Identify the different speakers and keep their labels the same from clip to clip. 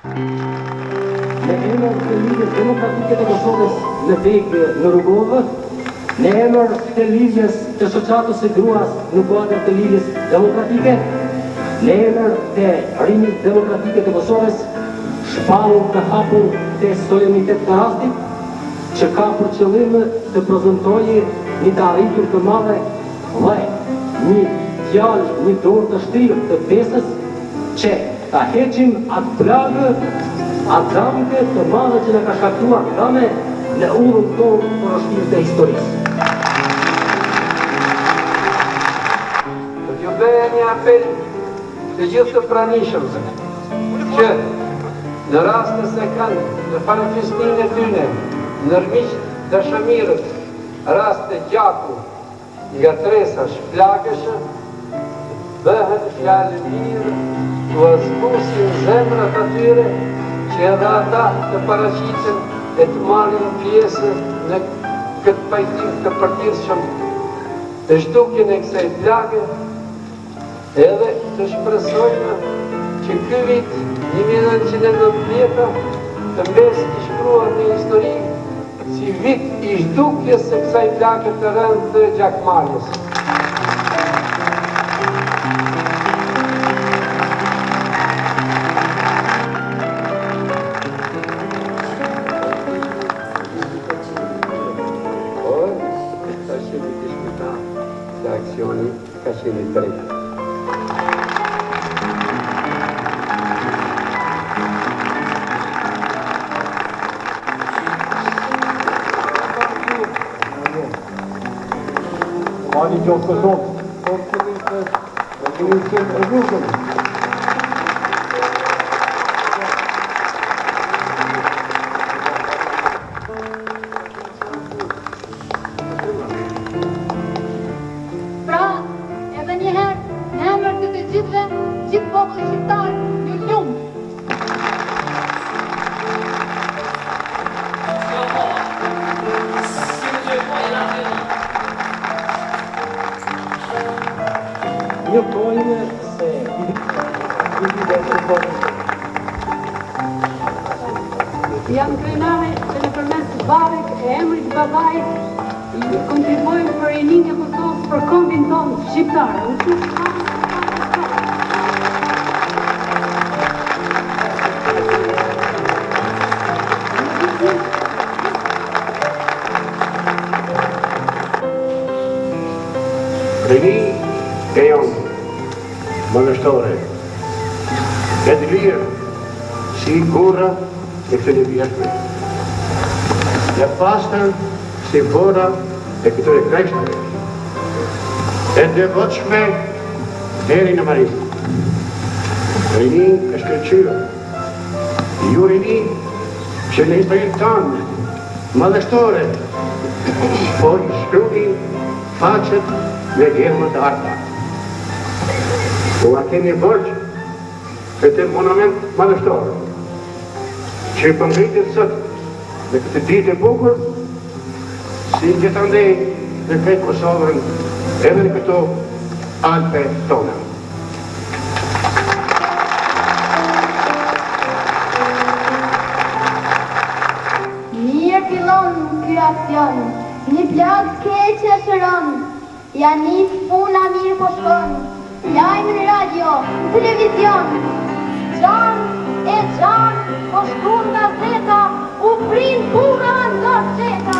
Speaker 1: Në emër të Lidhjes Demokratike të Kosovës në Begë në Rrugovë, në emër të Lidhjes të Shoqatës së Gruas në kuadër të Lidhjes Demokratike, në emër të Rinjës Demokratike të Kosovës, shpallur të hapur të solemnitet të rastit, që ka për qëllim të prezantojë një të arritur të madhe dhe një djalë, një dorë të shtrirë të besës, që ta heqim atë plagë, atë dëmke të madhe që në ka shkaktuar dëme në urën tonë për rështirë të historisë.
Speaker 2: Do t'ju bëja një apel të gjithë të pranishmëve, që në rast se kanë në parafisninë e tyne, nërmiq dëshëmirët, rast të gjaku nga tresa shplagëshë, bëhen fjallë mirë, të azbusin zemrat atyre, që edhe ata të paraqiten e të marrin pjesë në këtë pajtim të përtirshëm të zhdukjen e kësaj plage, edhe të shpresojmë që ky vit 1990 të mbesë i shkruar në histori si vit i zhdukjes së kësaj plage të rëndë të gjakmarrjes. Azioni ka qenë drejtë.
Speaker 3: Mali Gjohë Kosovë, Komisionit e Rrugën.
Speaker 4: Gjithë populli shqiptar, ju lumë.
Speaker 1: Një pojnë se
Speaker 4: Jam krenare që në përmes të babek e emrit babait i kontribuojmë për rinin e Kosovës për kombin tonë shqiptarë.
Speaker 3: Rini e jonë, mënështore, e të lirë, si gura e këtë vjetëve. E pastën si gura e këtëre kreshtëve. E devotshme deri në marisë. Rini e shkëllqyra. Ju rini që në historinë tanë, mënështore, po i shkruni faqet me gjermë të arta. A kemi bërgjë këtë monument madhështor, që i pëngritit sot në këtë ditë e bukur, si gjithandej në këtë Kosovën edhe në këto Alpe tona.
Speaker 5: Mirë fillon ky aksion, një plagë keqe shëron. Ja nis puna mirë po shkon, lajmë në radio, në televizion. Gjan e gjan, po shkun nga zeta, u prin puna nga zeta.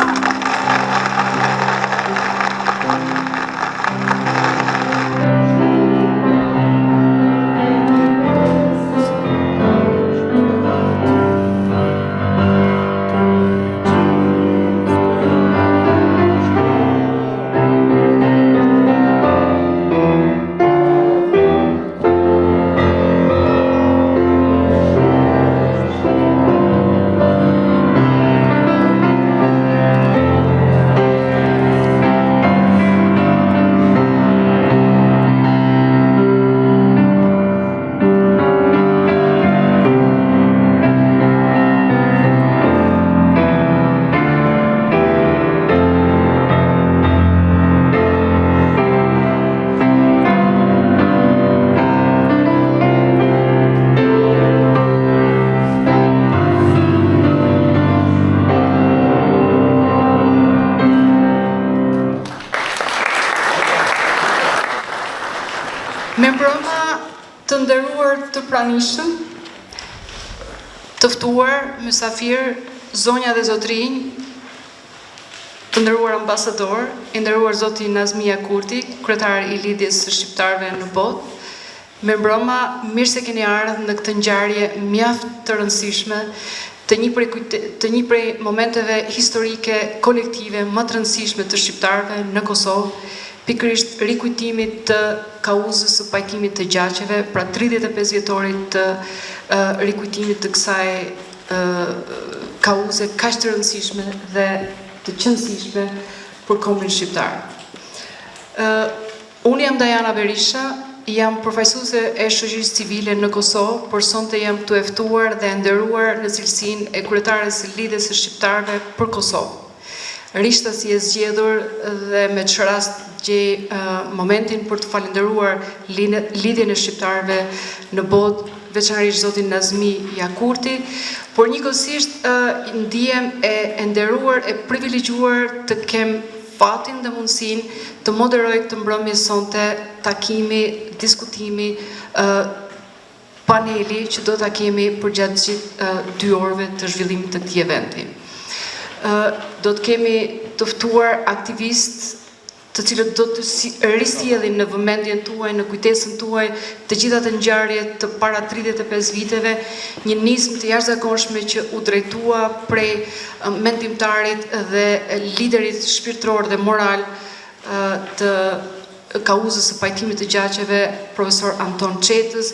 Speaker 6: pranishëm, të ftuar, mysafir, zonja dhe zotrinj, të nderuar ambasador, i nderuar zoti Nazmia Kurti, kryetar i Lidhjes së Shqiptarëve në botë. Mirëmbrëma, mirë se keni ardhur në këtë ngjarje mjaft të rëndësishme, të një prej momenteve historike kolektive më të rëndësishme të shqiptarëve në Kosovë, pikërisht rikujtimit të kauzës së pajtimit të gjaqeve, pra 35 vjetorit të rikujtimit të kësaj kauze kaq të rëndësishme dhe të qëndësishme për kombin shqiptar. Unë jam Dajana Berisha, jam përfaqësuese e shoqërisë civile në Kosovë, por sonte jam këtu e ftuar dhe e nderuar në cilësinë e kryetares së Lidhjes së Shqiptarëve për Kosovë. Rishta si e zgjedhur dhe me çfarë rast gjej momentin për të falendëruar Lidhjen e Shqiptarëve në botë, veçanërisht zotin Nazmi Jakurti, por njëkohësisht ndihem e nderuar e privilegjuar të kem fatin dhe mundësinë të moderoj këtë mbrëmje sonte takimi, diskutimi, paneli që do ta kemi përgjatë gjithë 2 orëve të zhvillimit të këtij eventi. Do të kemi të ftuar aktivistë të cilët do të risjellin në vëmendjen tuaj, në kujtesën tuaj, të gjitha të ngjarjet të para 35 viteve, një nismë të jashtëzakonshme që u drejtua prej mendimtarit dhe liderit shpirtëror dhe moral të kauzës së pajtimit të gjaqeve, profesor Anton Çetës,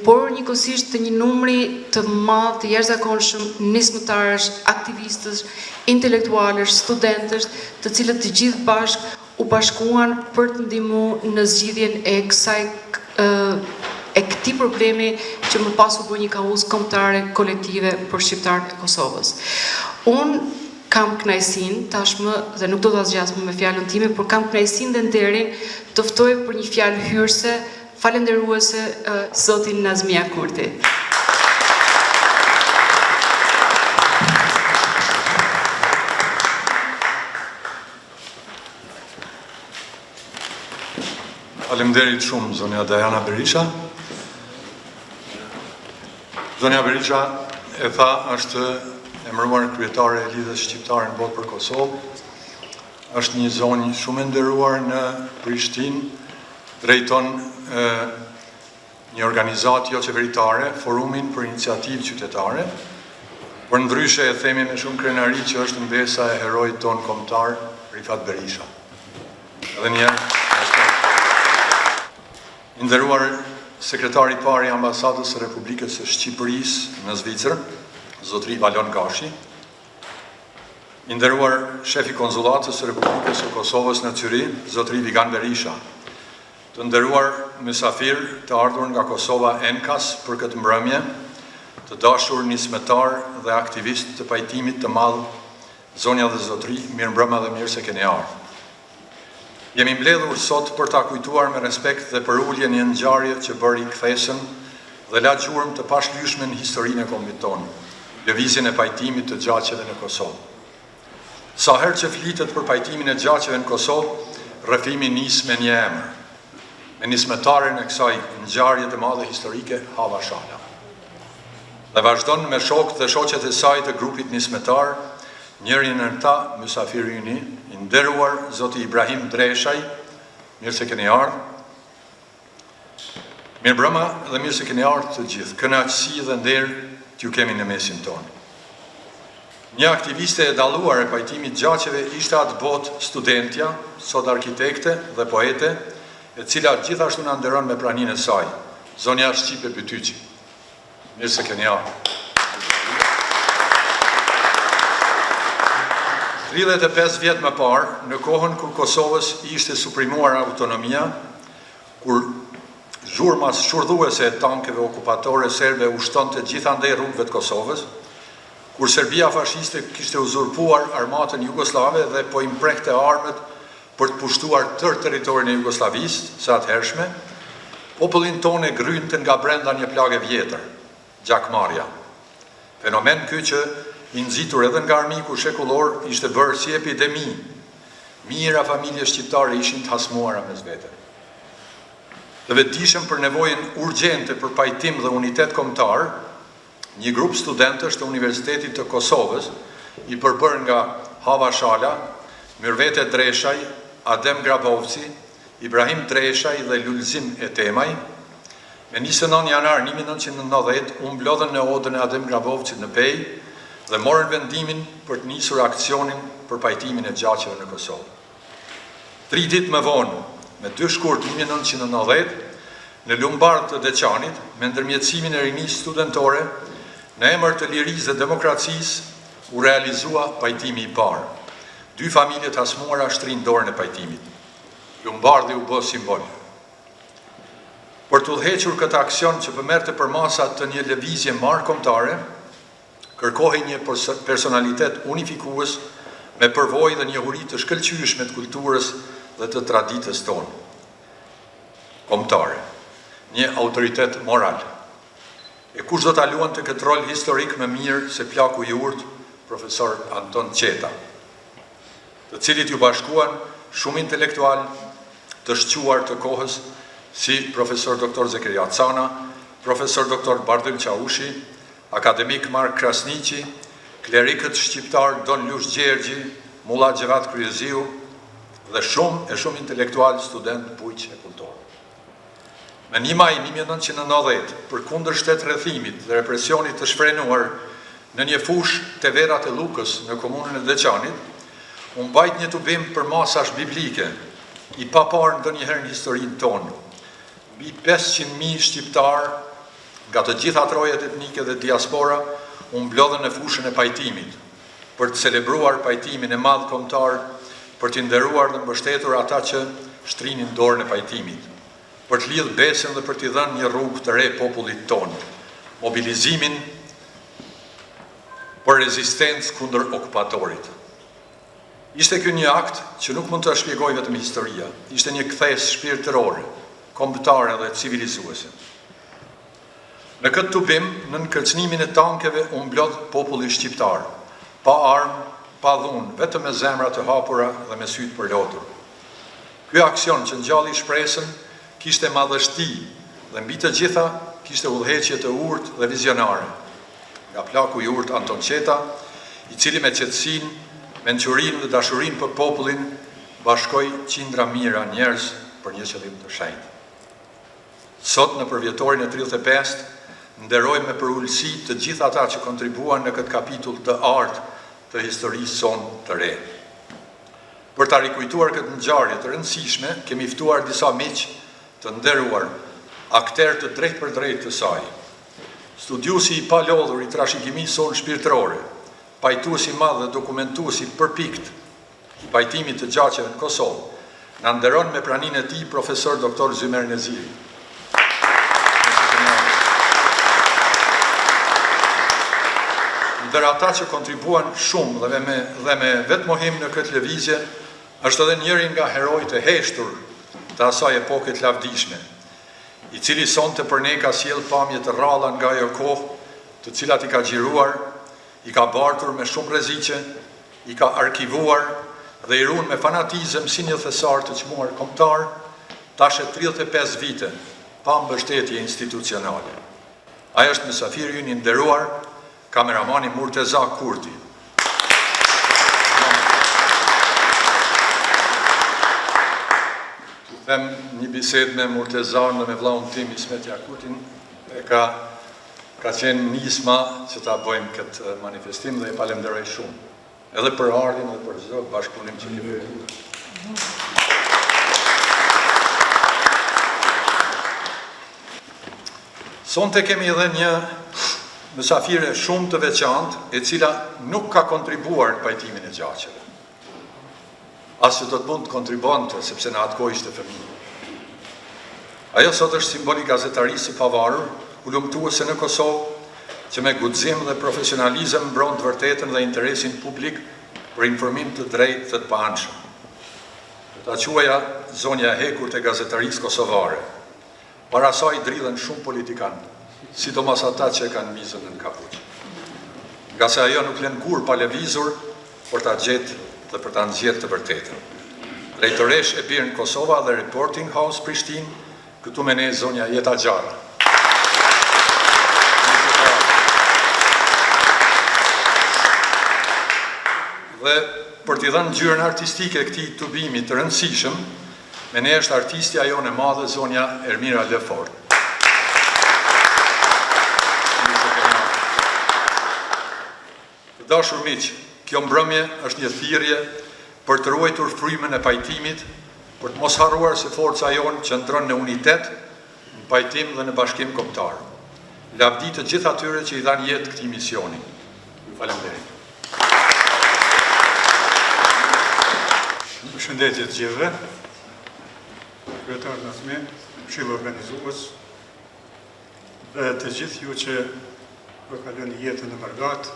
Speaker 6: por njëkohësisht të një numri të madh të jashtëzakonshëm nismëtarësh, aktivistësh, intelektualësh, studentësh, të cilët të gjithë bashkë u bashkuan për të ndihmuar në zgjidhjen e këtij problemi që më pas u bë një kauzë kombëtare kolektive për shqiptarët e Kosovës. Unë kam kënaqësinë tashmë dhe nuk do ta zgjas më me fjalën time, por kam kënaqësinë dhe nderin të ftoj për një fjalë hyrëse, falendëruese zotin Nazmia Kurti.
Speaker 7: Faleminderit shumë, zonja Dajana Berisha. Zonja Berisha e tha është emëruar kryetare e Lidhjes Shqiptare në botë për Kosovë. Është një zonjë shumë e nderuar në Prishtinë, drejton një organizatë jo qeveritare, Forumin për Iniciativë Qytetare, por ndryshe e themi me shumë krenari që është mbesa e herojit ton kombëtar Rifat Berisha. Edhe një nderuar sekretari i parë i ambasadës së Republikës së Shqipërisë në Zvicër, zotri Valon Gashi, i nderuar shefi konsullatës së Republikës së Kosovës në Zyri, zotri Vigan Berisha, të nderuar mysafir të ardhur nga Kosova Enkas për këtë mbrëmje, të dashur nismetar dhe aktivist të pajtimit të madh, zonja dhe zotri, mirëmbrëma dhe mirë se keni ardhur. Jemi mbledhur sot për ta kujtuar me respekt dhe për ulje një ngjarje që bëri kthesën dhe la gjurmë të pashlyeshme në historinë e kombit tonë, lëvizjen e pajtimit të gjaqeve në Kosovë. Sa herë që flitet për pajtimin e gjaqeve në Kosovë, rrëfimi nis me një emër, me nismetaren e kësaj ngjarje të madhe historike, Hava Shala. Dhe vazhdon me shokët dhe shoqet e saj të grupit nismetar, njëri në ta, mysafiri yni, i nderuar zoti Ibrahim Dreshaj, mirë se keni ardhur. Mirëmbrëma dhe mirë se keni ardhur të gjithë. Kënaqësi dhe nder t'ju kemi në mesin tonë. Një aktiviste e dalluar e pajtimit gjaqeve ishte atë botë studentja, sot arkitekte dhe poete, e cila gjithashtu na nderon me praninë e saj, zonja Shqipe Bytyqi. Mirë se keni ardhur. 35 vjet më parë, në kohën kur Kosovës ishte suprimuar autonomia, kur zhurmas shurdhuese e tankeve okupatore serbe ushtonte gjithandej rrugëve të Kosovës, kur Serbia fashiste kishte uzurpuar armatën jugoslave dhe po i mprehte armët për të pushtuar tërë territorin e Jugosllavisë së atëhershme, popullin tonë grynte nga brenda një plagë vjetër, gjakmarrja. Fenomen ky që i nxitur edhe nga armiku shekullor ishte bërë si epidemi. Mijëra familje shqiptare ishin të hasmuara mes vete. Dhe vetëdijshëm për nevojën urgjente për pajtim dhe unitet kombëtar, një grup studentësh të Universitetit të Kosovës, i përbërë nga Hava Shala, Myrvete Dreshaj, Adem Grabovci, Ibrahim Dreshaj dhe Lulzim Etemaj, me 29 janar 1990 u mblodhen në odën e Adem Grabovci në Pej dhe morën vendimin për të nisur aksionin për pajtimin e gjaqeve në Kosovë. 3 ditë më vonë, me 2 shkurt 1990, në Lumbardh të Deçanit, me ndërmjetësimin e rinisë studentore, në emër të lirisë dhe demokracisë, u realizua pajtimi i parë. 2 familje të asmuara shtrinë dorën e pajtimit. Lumbardhi u bë simbol. Për të udhëhequr këtë aksion që përmerte për masa të një lëvizje marrëkombëtare, kërkohej një personalitet unifikues me përvojë dhe njohuri të shkëlqyeshme të kulturës dhe të traditës tonë kombëtare, një autoritet moral. E kush do ta luante këtë rol historik më mirë se plaku i urtë, profesor Anton Qeta, të cilit ju bashkuan shumë intelektual të shquar të kohës si profesor dr. Zekeria Cana, profesor dr. Bardhyl Qaushi, akademik Mark Krasniqi, klerikët shqiptar Don Lush Gjergji, Mulla Gjevat Kryeziu dhe shumë intelektual student bujq e kulturë. Me 1 maj 1990, për kundër shtetërrethimit dhe represionit të shfrenuar në një fush të verat e Lukës në komunën e Deçanit, u mbajt një tubim për masash biblike, i paparë ndonjëherë në historinë tonë. Mbi 500.000 shqiptar nga të gjitha trojet etnike dhe diaspora u mblodhen në fushën e pajtimit, për të celebruar pajtimin e madh kombëtar, për të nderuar dhe mbështetur ata që shtrinin dorën e pajtimit, për të lidhur besën dhe për t'i dhënë një rrugë të re popullit tonë, mobilizimin për rezistencë kundër okupatorit. Ishte ky një akt që nuk mund të shpjegoj vetëm historia, ishte një kthes shpirtërore, kombëtare dhe civilizuese. Në këtë tubim, në nënkërcënimin e tankeve u mblodh populli shqiptar, pa armë, pa dhunë, vetëm me zemra të hapura dhe me sytë përlotur. Ky aksion që ngjalli shpresën kishte madhështi dhe mbi të gjitha kishte udhëheqje të urtë dhe vizionare. Nga plaku i urtë Anton Qeta, i cili me qetësinë, mençurinë dhe dashurinë për popullin bashkoi qindra mira njerëz për një qëllim të shenjtë. Sot në përvjetorin e 35 nderojmë me përulësi të gjithë ata që kontribuan në këtë kapitull të artë të historisë sonë të re. Për ta rikujtuar këtë ngjarje të rëndësishme, kemi ftuar disa miq të nderuar, akter të drejtë për drejtë të saj. Studiusi i palodhur i trashëgimisë sonë shpirtërore, pajtuesi i madh dhe dokumentuesi përpikt i pajtimit të gjaqeve në Kosovë, na nderon me praninë e tij profesor dr. Zymer Neziri. Ndër ata që kontribuan shumë dhe me vetë mohim në këtë lëvizje, është edhe njëri nga herojtë e heshtur të asaj epoke të lavdishme, i cili sonte për ne ka sjell pamje të rralla nga ajo kohë, të cilat i ka xhiruar, i ka bartur me shumë rreziqe, i ka arkivuar dhe i ruan me fanatizëm si një thesar të çmuar kombëtar, tash 35 vite pa mbështetje institucionale. Ai është mysafiri ynë i nderuar, kameramani Murteza Kurti. Them një bisedë me Murtezan dhe me vllahun tim Ismet Jakutin, ka qenë nisma që ta bëjmë këtë manifestim dhe e falenderoj shumë, edhe për ardhjen dhe për çdo bashkëpunim që kemi bërë. Sonte kemi edhe një mysafire shumë të veçantë, e cila nuk ka kontribuar në pajtimin e gjaqeve. As që do të mund të kontribuante, sepse në atë kohë ishte fëmijë. Ajo sot është simboli gazetarisë së pavarur, ulëmtuese në Kosovë, që me guxim dhe profesionalizëm mbron të vërtetën dhe interesin publik për informim të drejtë dhe të paanshëm. Do ta quaja zonja e hekur të gazetarisë kosovare. Para saj dridhen shumë politikanë, sidomos ata që kanë mizën në kapuç. Nga se ajo nuk lën kur pa lëvizur për ta gjetë dhe për ta nxjerrë të vërtetën. Drejtoresh e birë në Kosova dhe Reporting House Prishtinë këtu me ne zonja Jeta Gjara. Dhe për t'i dhënë ngjyrën artistike këtij tubimi të rëndësishëm, me ne është artistja jonë e madhe, zonja Ermira Lefort. Të dashur miq, kjo mbrëmje është një thirrje për të ruajtur frymën e pajtimit, për të mos harruar se forca jonë qëndron në unitet, në pajtim dhe në bashkim kombëtar. Lavdi të gjithë atyre që i dhanë jetë këtij misioni. Ju falenderoj.
Speaker 8: Përshëndetje të gjithëve, kryetar Nazmin, këshilli organizues, dhe të gjithë ju që do kaloni jetën në Mërgat,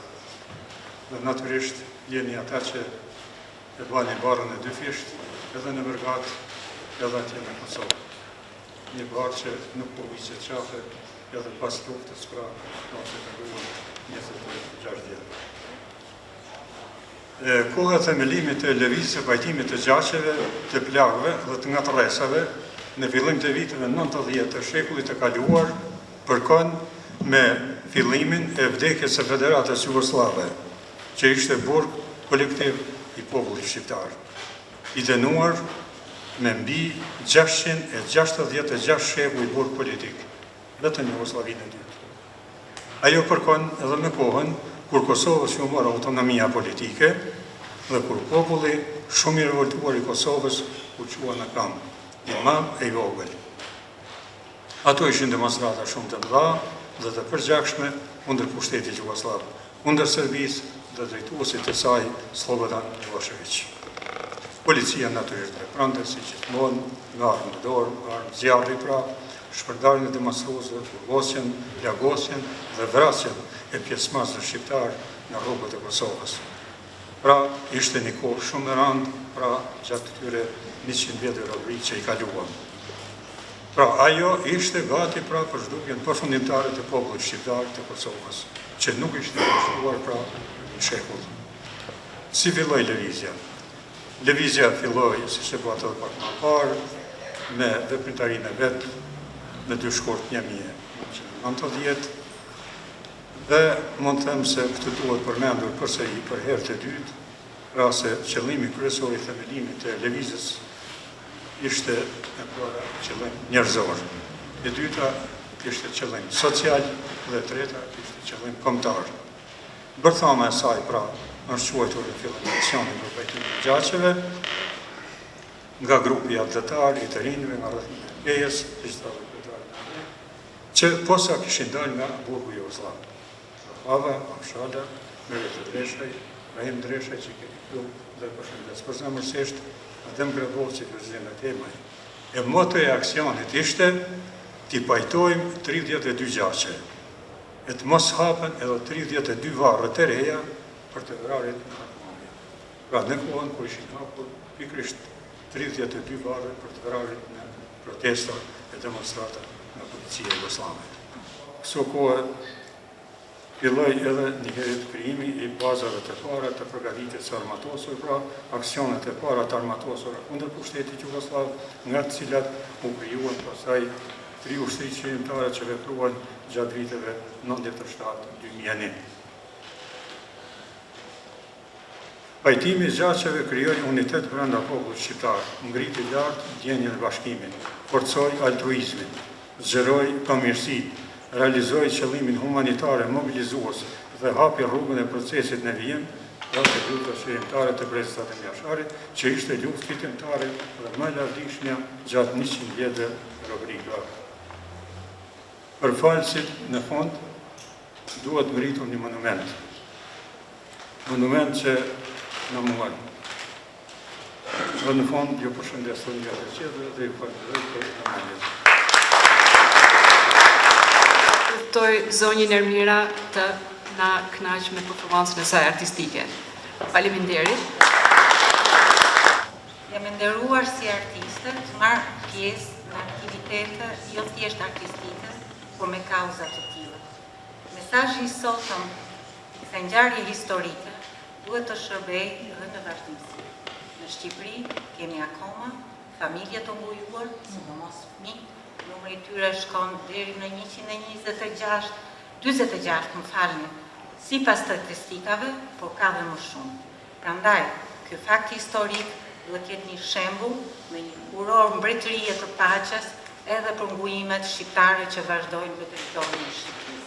Speaker 8: dhe natyrisht jeni ata që e bani barën e dy fisht, edhe në Mërgat, edhe atje në Kosovë. Një barë që nuk po viqet qafe, edhe pas luftës pra, nëse të gëruar 26 vjetë. Koha e themelimit të lëvizjes së pajtimit të gjaqeve, të plagëve dhe të ngatërresave në fillim të viteve 90 të shekullit të kaluar përkon me fillimin e vdekjes së Federatës Jugosllave, që ishte burg kolektiv i popullit shqiptar, i dënuar me mbi 666 shekuj burg politik, vetëm Jugosllavinë e dytë. Ajo përkon edhe me kohën kur Kosovës ju mora autonomia politike dhe kur populli shumë i revoltuar i Kosovës u qua në kam, i madh e i vogël. Ato ishin demonstrata shumë të mëdha dhe të përgjakshme kundër pushtetit jugosllav, kundër Serbisë dhe drejtuesit të saj Slobodan Milošević. Policia natyrisht veprante si gjithmonë me armë në dorë, armë zjarri pra, shpërndarjen e demonstruesve, burgosjen, plagosjen dhe vrasjen e pjesëmarrësve shqiptar në rrugët e Kosovës. Pra, ishte një kohë shumë e rëndë, pra, gjatë këtyre 100 vjetë robëri që i kaluam. Pra, ajo ishte gati pra për zhdukjen përfundimtare të popullit shqiptar të Kosovës, që nuk ishte përshtuar pra një shekull. Si filloi lëvizja? Lëvizja filloi, si që po atë pak më parë, me veprimtarinë e vetë, me dy shkort 1990, dhe mund të them se këtë duhet përmendur përsëri për herë të dytë, pra se qëllimi kryesor i themelimit të lëvizjes ishte e para qëllim njerëzor. E dyta ishte qëllim social dhe e treta ishte qëllim kombëtar. Bërthama e saj pra është quajtur në fillim misionin për pajtimin e gjaqeve nga grupi atletar i të rinjve nga rrethmet e Kejës, që posa kishin dalë nga burgu Jugosllav. Ava, Afshala, Meret Dreshaj, Rahim Dreshaj që kemi këtu dhe përshëndes përzemërsisht, Adem Grebov që president e temaj. E moto e aksionit ishte t'i pajtojmë 32 gjaqe, e të mos hapen edhe 32 varë të reja për të vrarit në Harmonia. Pra në kohën kur ishin hapur pikrisht 32 varë për të vrarit në protesta e demonstrata në policia jugoslave. Këso kohë filloi edhe një herët krijimi i bazave të para të përgatitjes së armatosur, pra aksionet e para të armatosura kundër pushtetit jugosllav, nga të cilat u krijuan pastaj 3 ushtri qeveritare që vepruan gjatë viteve 97-2001. Pajtimi i gjaqeve krijoi unitet brenda popullit shqiptar, ngriti lart ndjenjën e bashkimit, forcoi altruizmin, zgjeroi pamirësitë, realizoi qëllimin humanitar e mobilizues dhe hapi rrugën e procesit në vijim dhe të luftës shërimtare të Brezisat e Mjasharit, që ishte luftë fitimtare dhe më lavdishmja gjatë 100 vjetë robëri. Për falësit, në fond, duhet ngritur një monument. Monument që në muar. Dhe në fond, ju përshëndesoj nga të qedre dhe ju falenderoj për vëmendjen.
Speaker 6: Ftoj zonjën Ermira të na kënaq me performancën e saj artistike. Faleminderit.
Speaker 9: Jam e nderuar si artiste të marr pjesë në aktivitete jo thjesht artistike, por me kauza të tilla. Mesazhi i sotëm se ngjarje historike duhet të shërbejë edhe në vazhdimsi. Në Shqipëri kemi akoma familje të mbujuar, sidomos fëmijë, numri I tyre shkon deri në 126, 46, më falni, sipas statistikave, por ka dhe më shumë. Prandaj, ky fakt historik duhet jetë një shembull me një uror mbretërie të paqes edhe për ngujimet shqiptare që vazhdojnë në territorin e Shqipërisë.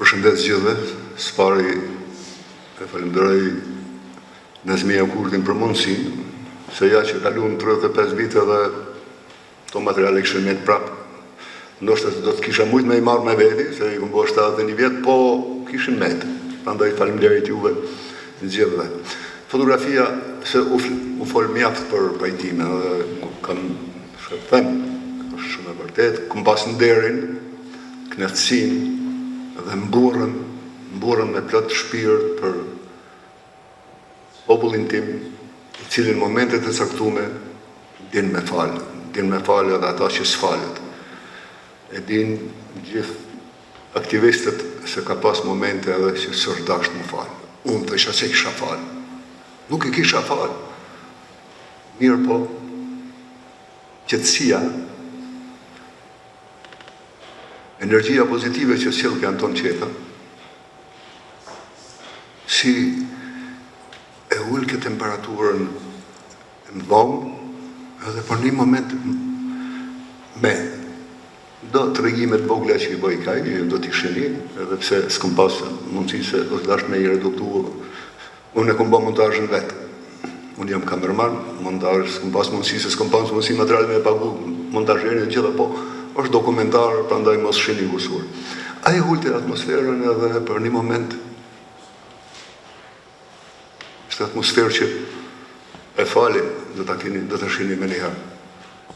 Speaker 10: Përshëndet gjithëve, së pari e falenderoj Nazmia Kurtin për mundësinë, se ja që kaluam 35 vite dhe to materiale kishin me prapë. Ndoshta do të kisha shumë më i marrë me veti, se i kumbo 71 vjet, po kishin me. Prandaj faleminderit juve të gjithëve. Fotografia se u fol mjaft për pajtime, dhe kam them vërtet, këm pas nderin, knatësin dhe mburën me plot shpirt për popullin tim, i cilin momentet e caktume din me falë edhe ata që s'falet. E din gjithë aktivistët se ka pas momente edhe që sërdasht më falë. Unë të isha se kisha falë. Nuk i kisha falë. Mirë po, qetësia, energjia pozitive që sjell ke Anton Qeta, si e ullë ke temperaturën në dhomë, edhe për një moment me do të regjimet vogla që i bëj kaj, do t'i sheni, edhe pse s'këm pas mundësi se është dash me i reduktu, unë e këm bë montajën vetë. Unë jam kamerman, montajë, s'këm pas mundësi se s'këm pas mundësi material me e pagu montajërin e gjitha, po është dokumentar, pra ndaj mos sheni gusur. A i hullte atmosferën edhe për një moment, është atmosferë që e fali, do të shini me njëherë.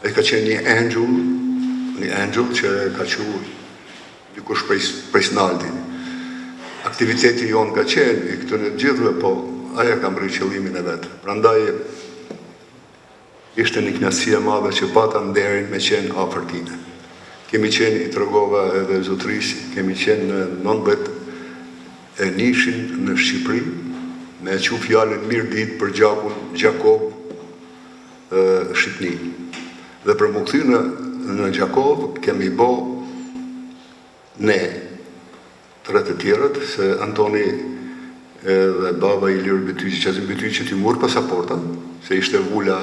Speaker 10: E ka qenë një angel që ka qenë dikush prej Snaldi. Aktiviteti jonë ka qenë i këtë në gjithve, po aja kam rri qëllimin e vetë. Prandaj ishte një knatësia madhe që pata nderin me qenë afër tine. Kemi qenë i tregova edhe zotrisi, kemi qenë në 19 e nishin në Shqipëri, me e që fjallin mirë ditë për gjakun Gjakov Shqipni. Dhe për më këthy në Gjakov, kemi bo ne, tre të tjerët, se Antoni dhe baba i Lirë Betyqi, Qazim Betyqi që t'i murë pasaporta, se ishte vula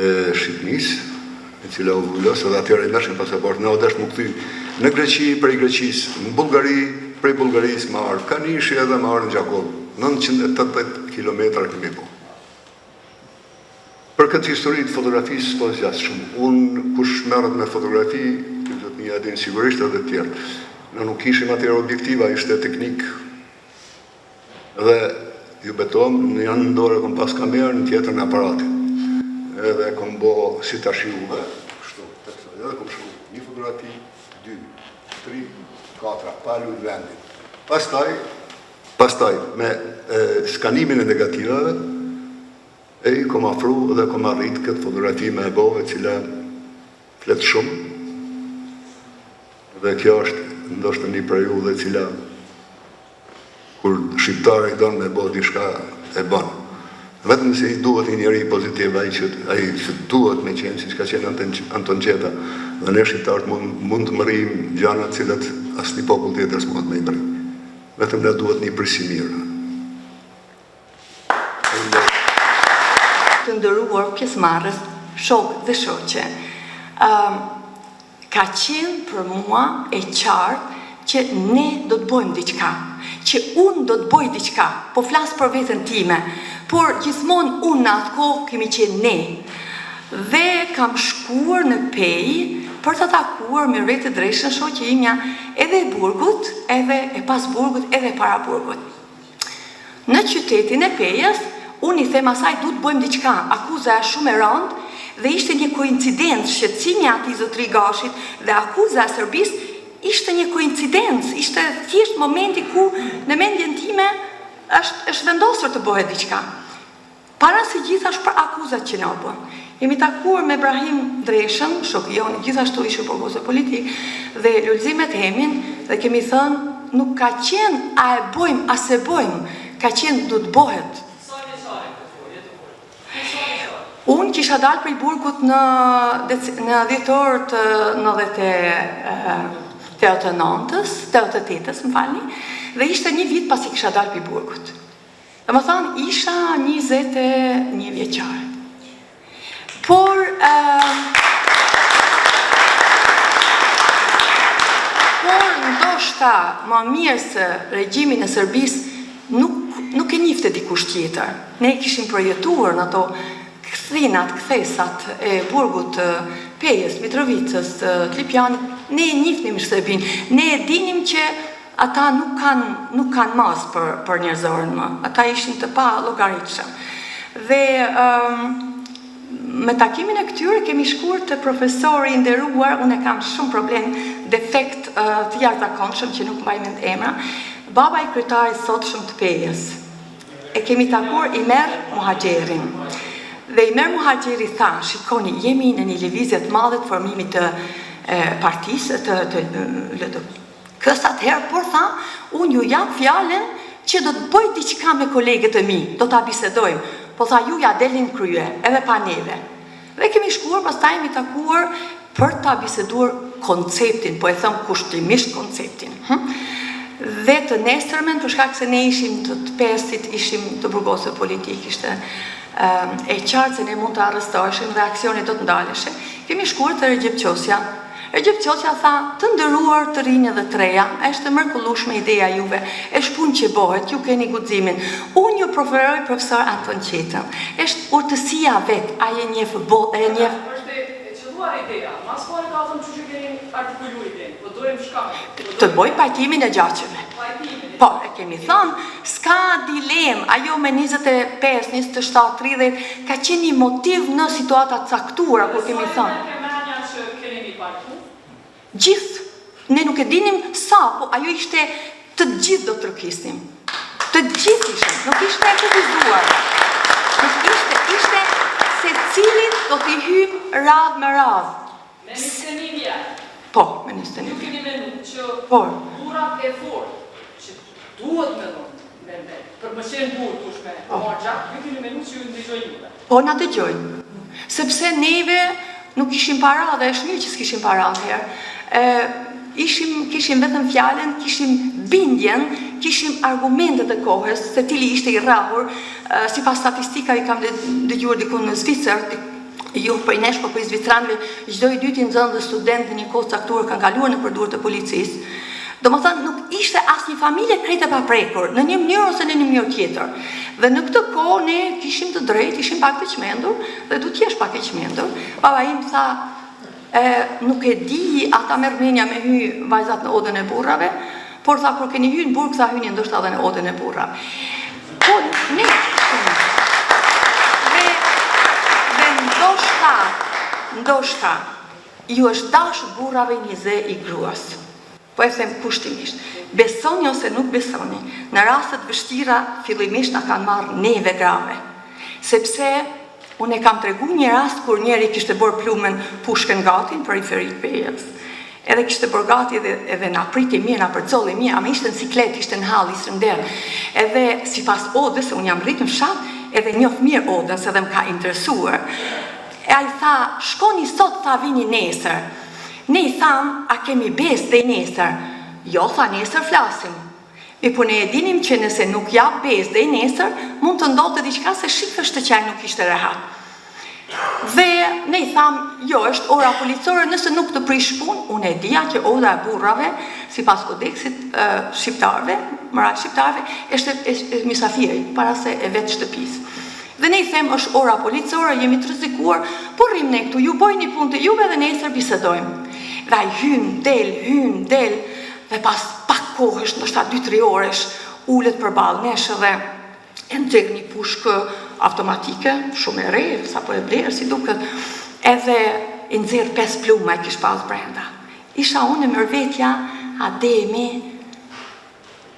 Speaker 10: e Shqipnis, e cila u vullos, edhe atjera i mëshin pasaport, në odesh më këthy në Greqi, prej Greqis, në Bulgari, prej Bulgaris më arë, ka nishi edhe më arë në Gjakov. 980 kilometra kemi po. Për këtë histori të fotografisë s'po zjasë shumë. Unë kush merret me fotografi, të do të një adin sigurisht edhe tjerë. Në nuk ishim atjera objektiva, ishte teknik. Dhe ju betom, në janë ndore kom pas kamerë, në tjetër në aparatin. Edhe kom bo si ta shiuve, kështu, edhe kom shiu një fotografi, 2, 3, 4, palu i vendit. Pastaj, me skanimin e negativave, e i kom afru dhe kom arrit këtë fotografi me e bove, cila fletë shumë. Dhe kjo është ndoshtë një periudhe cila, kur shqiptare i donë me bo dishka e banë. Vetëm se i duhet një njeri pozitiv, ai që duhet me qenë, si që ka qenë Anton Qeta, dhe ne shqiptarët mund të mërim gjanat cilat asë një popull tjetër s'mund me i mërim. Vetëm ne duhet një prisi mirë.
Speaker 11: Të ndëruar pjesëmarrës, shok dhe shoqe, ka qenë për mua e qartë që ne do të bëjmë diqka, që unë do të bëj diqka, po flasë për vetën time, por gjithmonë unë në atë kohë kemi qenë ne. Dhe kam shkuar në Pej për të takuar me Rete Dreshën, shoqe imja, edhe e Burgut, edhe e pas Burgut, edhe para Burgut. Në qytetin e Pejës, unë i them asaj du të bëjmë diqka, akuza e shumë e rëndë, dhe ishte një koincidencë, shqetësimi ati Zotri Gashit dhe akuza e Serbis, ishte një koincidencë, ishte thjesht momenti ku në mendjen time është vendosur të bëhet diqka. Para se gjithashtu për akuzat që në bën. Jemi takuar me Brahim Dreshën, shokë joni, gjithashtu ishte propozë politik, dhe Lulzimet Hemin, dhe kemi thënë, nuk ka qenë a e bojmë, a se bojmë, ka qenë du të bëhet. Unë kisha dalë për i Burgut në dhjetor të 88-ës, më falni, dhe ishte një vit pas i kisha dalë për i Burgut. Dhe më thanë, isha 21 vjeqare. Por, ndoshta më mirë se regjimin e Serbis nuk e njifte dikush tjetër. Ne kishim projetuar në ato kthesat e Burgut, Pejës, Mitrovicës, Lipjanit, ne e njifnim Serbin. Ne e dinim që ata nuk kanë mas për njerëzorën më. Ata ishin të pa llogaritshëm. Dhe me takimin e këtyre kemi shkuar të profesori i nderuar, unë kam shumë problem, defekt të jashtëzakonshëm që nuk mbaj mend emra, baba i kryetarit sotshëm të PEJ-s. E kemi takuar Imer Muhaxherin. Dhe Imer Muhaxheri tha, shikoni, jemi në një lëvizje të madhe të formimit të partisë, të kësat herë, por tha, unë ju jap fjalën që do të bëj diçka me kolegët e mi, do ta bisedojmë. Po tha, ju ja delin krye, edhe pa neve. Dhe kemi shkuar, pastaj mi takuar për ta biseduar konceptin, po e thëmë kushtimisht konceptin. Dhe të nesërmen, për shkak se ne ishim të pesit, ishim të burgosur politik, ishte e qartë se ne mund të arrestoheshim dhe aksionit do të ndaleshe, kemi shkuar të Recep Qosja. Recep Qosja tha, të ndëruar të rinjë dhe treja, është mrekullueshme ideja juve, është punë që bëhet, ju keni guximin. Unë ju preferoj profesor Anton Qetën. Është urtësia vet, ai e njeh botë, e njeh.
Speaker 12: Është e qelluar ideja. Mas pore ka thënë që keni artikuluar idenë, po dorim shkak.
Speaker 11: Të bëj pajtimin e gjaqeve. Po, e kemi thënë, s'ka dilem, ajo me 25, 27, 30, ka qenë një motiv në situata caktuara, kur kemi thënë. Gjithë, ne nuk e dinim sa, po ajo ishte të gjithë do të rëkisnim. Të gjithë ishte, nuk ishte e përvizuar. Ishte se cilit do t'i hymë radhë me radhë.
Speaker 12: Me 21 vjetë.
Speaker 11: Po, me 21 vjetë.
Speaker 12: Ju keni menu që burat e fortë, që duhet me dhëmë, për më qenë burë tush me marrë gjatë, ju keni menu që ju ndëgjoj juve.
Speaker 11: Po, na dëgjojnë. Sepse neve nuk ishim para, dhe është mirë që s'kishim para herë. Kishim vetëm fjallën, kishim bindjen, kishim argumentet e kohës, se cili ishte i rrahur, si pas statistika i kam dëgjuar diku në Zvicër, jo për i nesh, po për i Zvicranve, çdo i dyti nxënës dhe student dhe një kohë caktuar kanë kaluar në përdurë të policisë. Do më thënë, nuk ishte asë një familje krejtë e paprekur, në një mënyrë ose në një mënyrë tjetër. Dhe në këtë kohë ne kishim të drejtë, ishim pak të qmendur, dhe du t'jesh pak e qmendur. Baba im tha, nuk e di ata me rmenja me hy vajzat në odën e burrave, por tha, kur keni hy në burg, tha hyni ndoshta edhe në odën e burrave. Po, ne dhe ndoshta, ju është dashur burrave një zë i gruas. Po e them kushtimisht. Besoni ose nuk besoni, në rastet vështira fillimisht na kanë marrë neve grave. Sepse unë e kam tregu një rast kur njeri kishte bërë plumen pushkën gati në periferit PEJ-s. Edhe kishte bërë gati edhe na priti mirë, na përcolli mirë, ama ishte në ciklet, ishte në hall, ishte në derë. Edhe si pas odës, se unë jam rritë në fshat, edhe njoh mirë odën, se dhe më ka interesuar. E ai tha, shkoni sot, tha vini nesër. Ne i tham, a kemi besë dhe i nesër? Jo, tha nesër flasim. Po ne e dinim që nëse nuk jap besë dhe i nesër, mund të ndodhte diçka se shifësh të qaj nuk ishte rehat. Dhe ne i tham, jo, është ora policore, nëse nuk të prish punë, unë e dija që ora e burrave, si pas kodeksit shqiptarve, mëra shqiptarve, është misafiri, para se e vetë shtëpis. Dhe ne i them, është ora policore, jemi të rrezikuar, por rrim ne këtu, ju bojnë një punë të juve dhe nesër bisedojmë. Dhe ai hyn del, dhe pas pak kohësh, ndoshta 2-3 orësh, ulet përballë nesh dhe e nxjerr një pushkë automatike, shumë e re, sapo e blerë si duket, edhe i nxjerr 5 pluma e kish pas brenda. Isha unë me vetja, Ademi,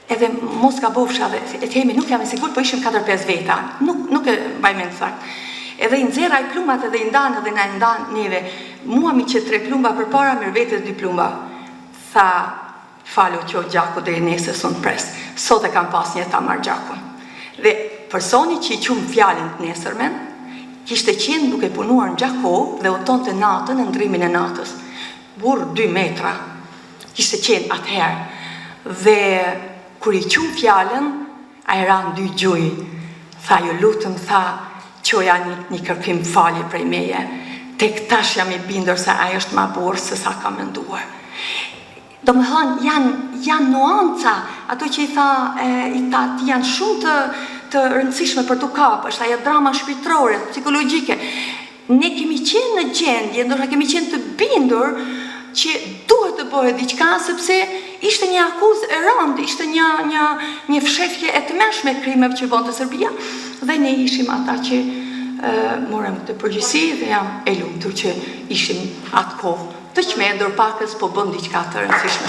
Speaker 11: edhe mos ka bofsha dhe e themi nuk jam e sigurt, po ishim 4-5 veta, nuk e mbaj mend saktë. Edhe i nxjerr ai plumat edhe i ndan edhe na ndan neve. Mua mi që 3 plumba përpara, mirë vetes 2 plumba. Tha, falu që gjaku dhe i nesër sonë pres. Sot e kam pas një ta marrë gjakun. Dhe personi që i qumë fjallin të nesërmen, kishte qenë duke punuar në Gjakov dhe udhëtonte të natën në ndrimin e natës. Burr 2 metra, kishte qenë atëherë. Dhe kur i qumë fjallin, a i ranë 2 gjuj. Tha, ju lutëm, tha, qoja një kërkim falje prej meje. Tek tash jam i bindur se ajo është ma burë se sa ka menduar. Do më thënë, janë nuanca, ato që i tha, janë shumë të rëndësishme për të kapë, është ajo drama shpirtërore, psikologjike. Ne kemi qenë në gjendje, ndoshta kemi qenë të bindur që duhet të bëhet diçka, sepse ishte një akuzë e rëndë, ishte një fshefje e të menshme krimeve që bënte Serbia, dhe ne ishim ata që morëm këtë përgjësi dhe jam e lumtur që ishim atë kohë të qmendur pakës, po bëm diçka të rëndësishme.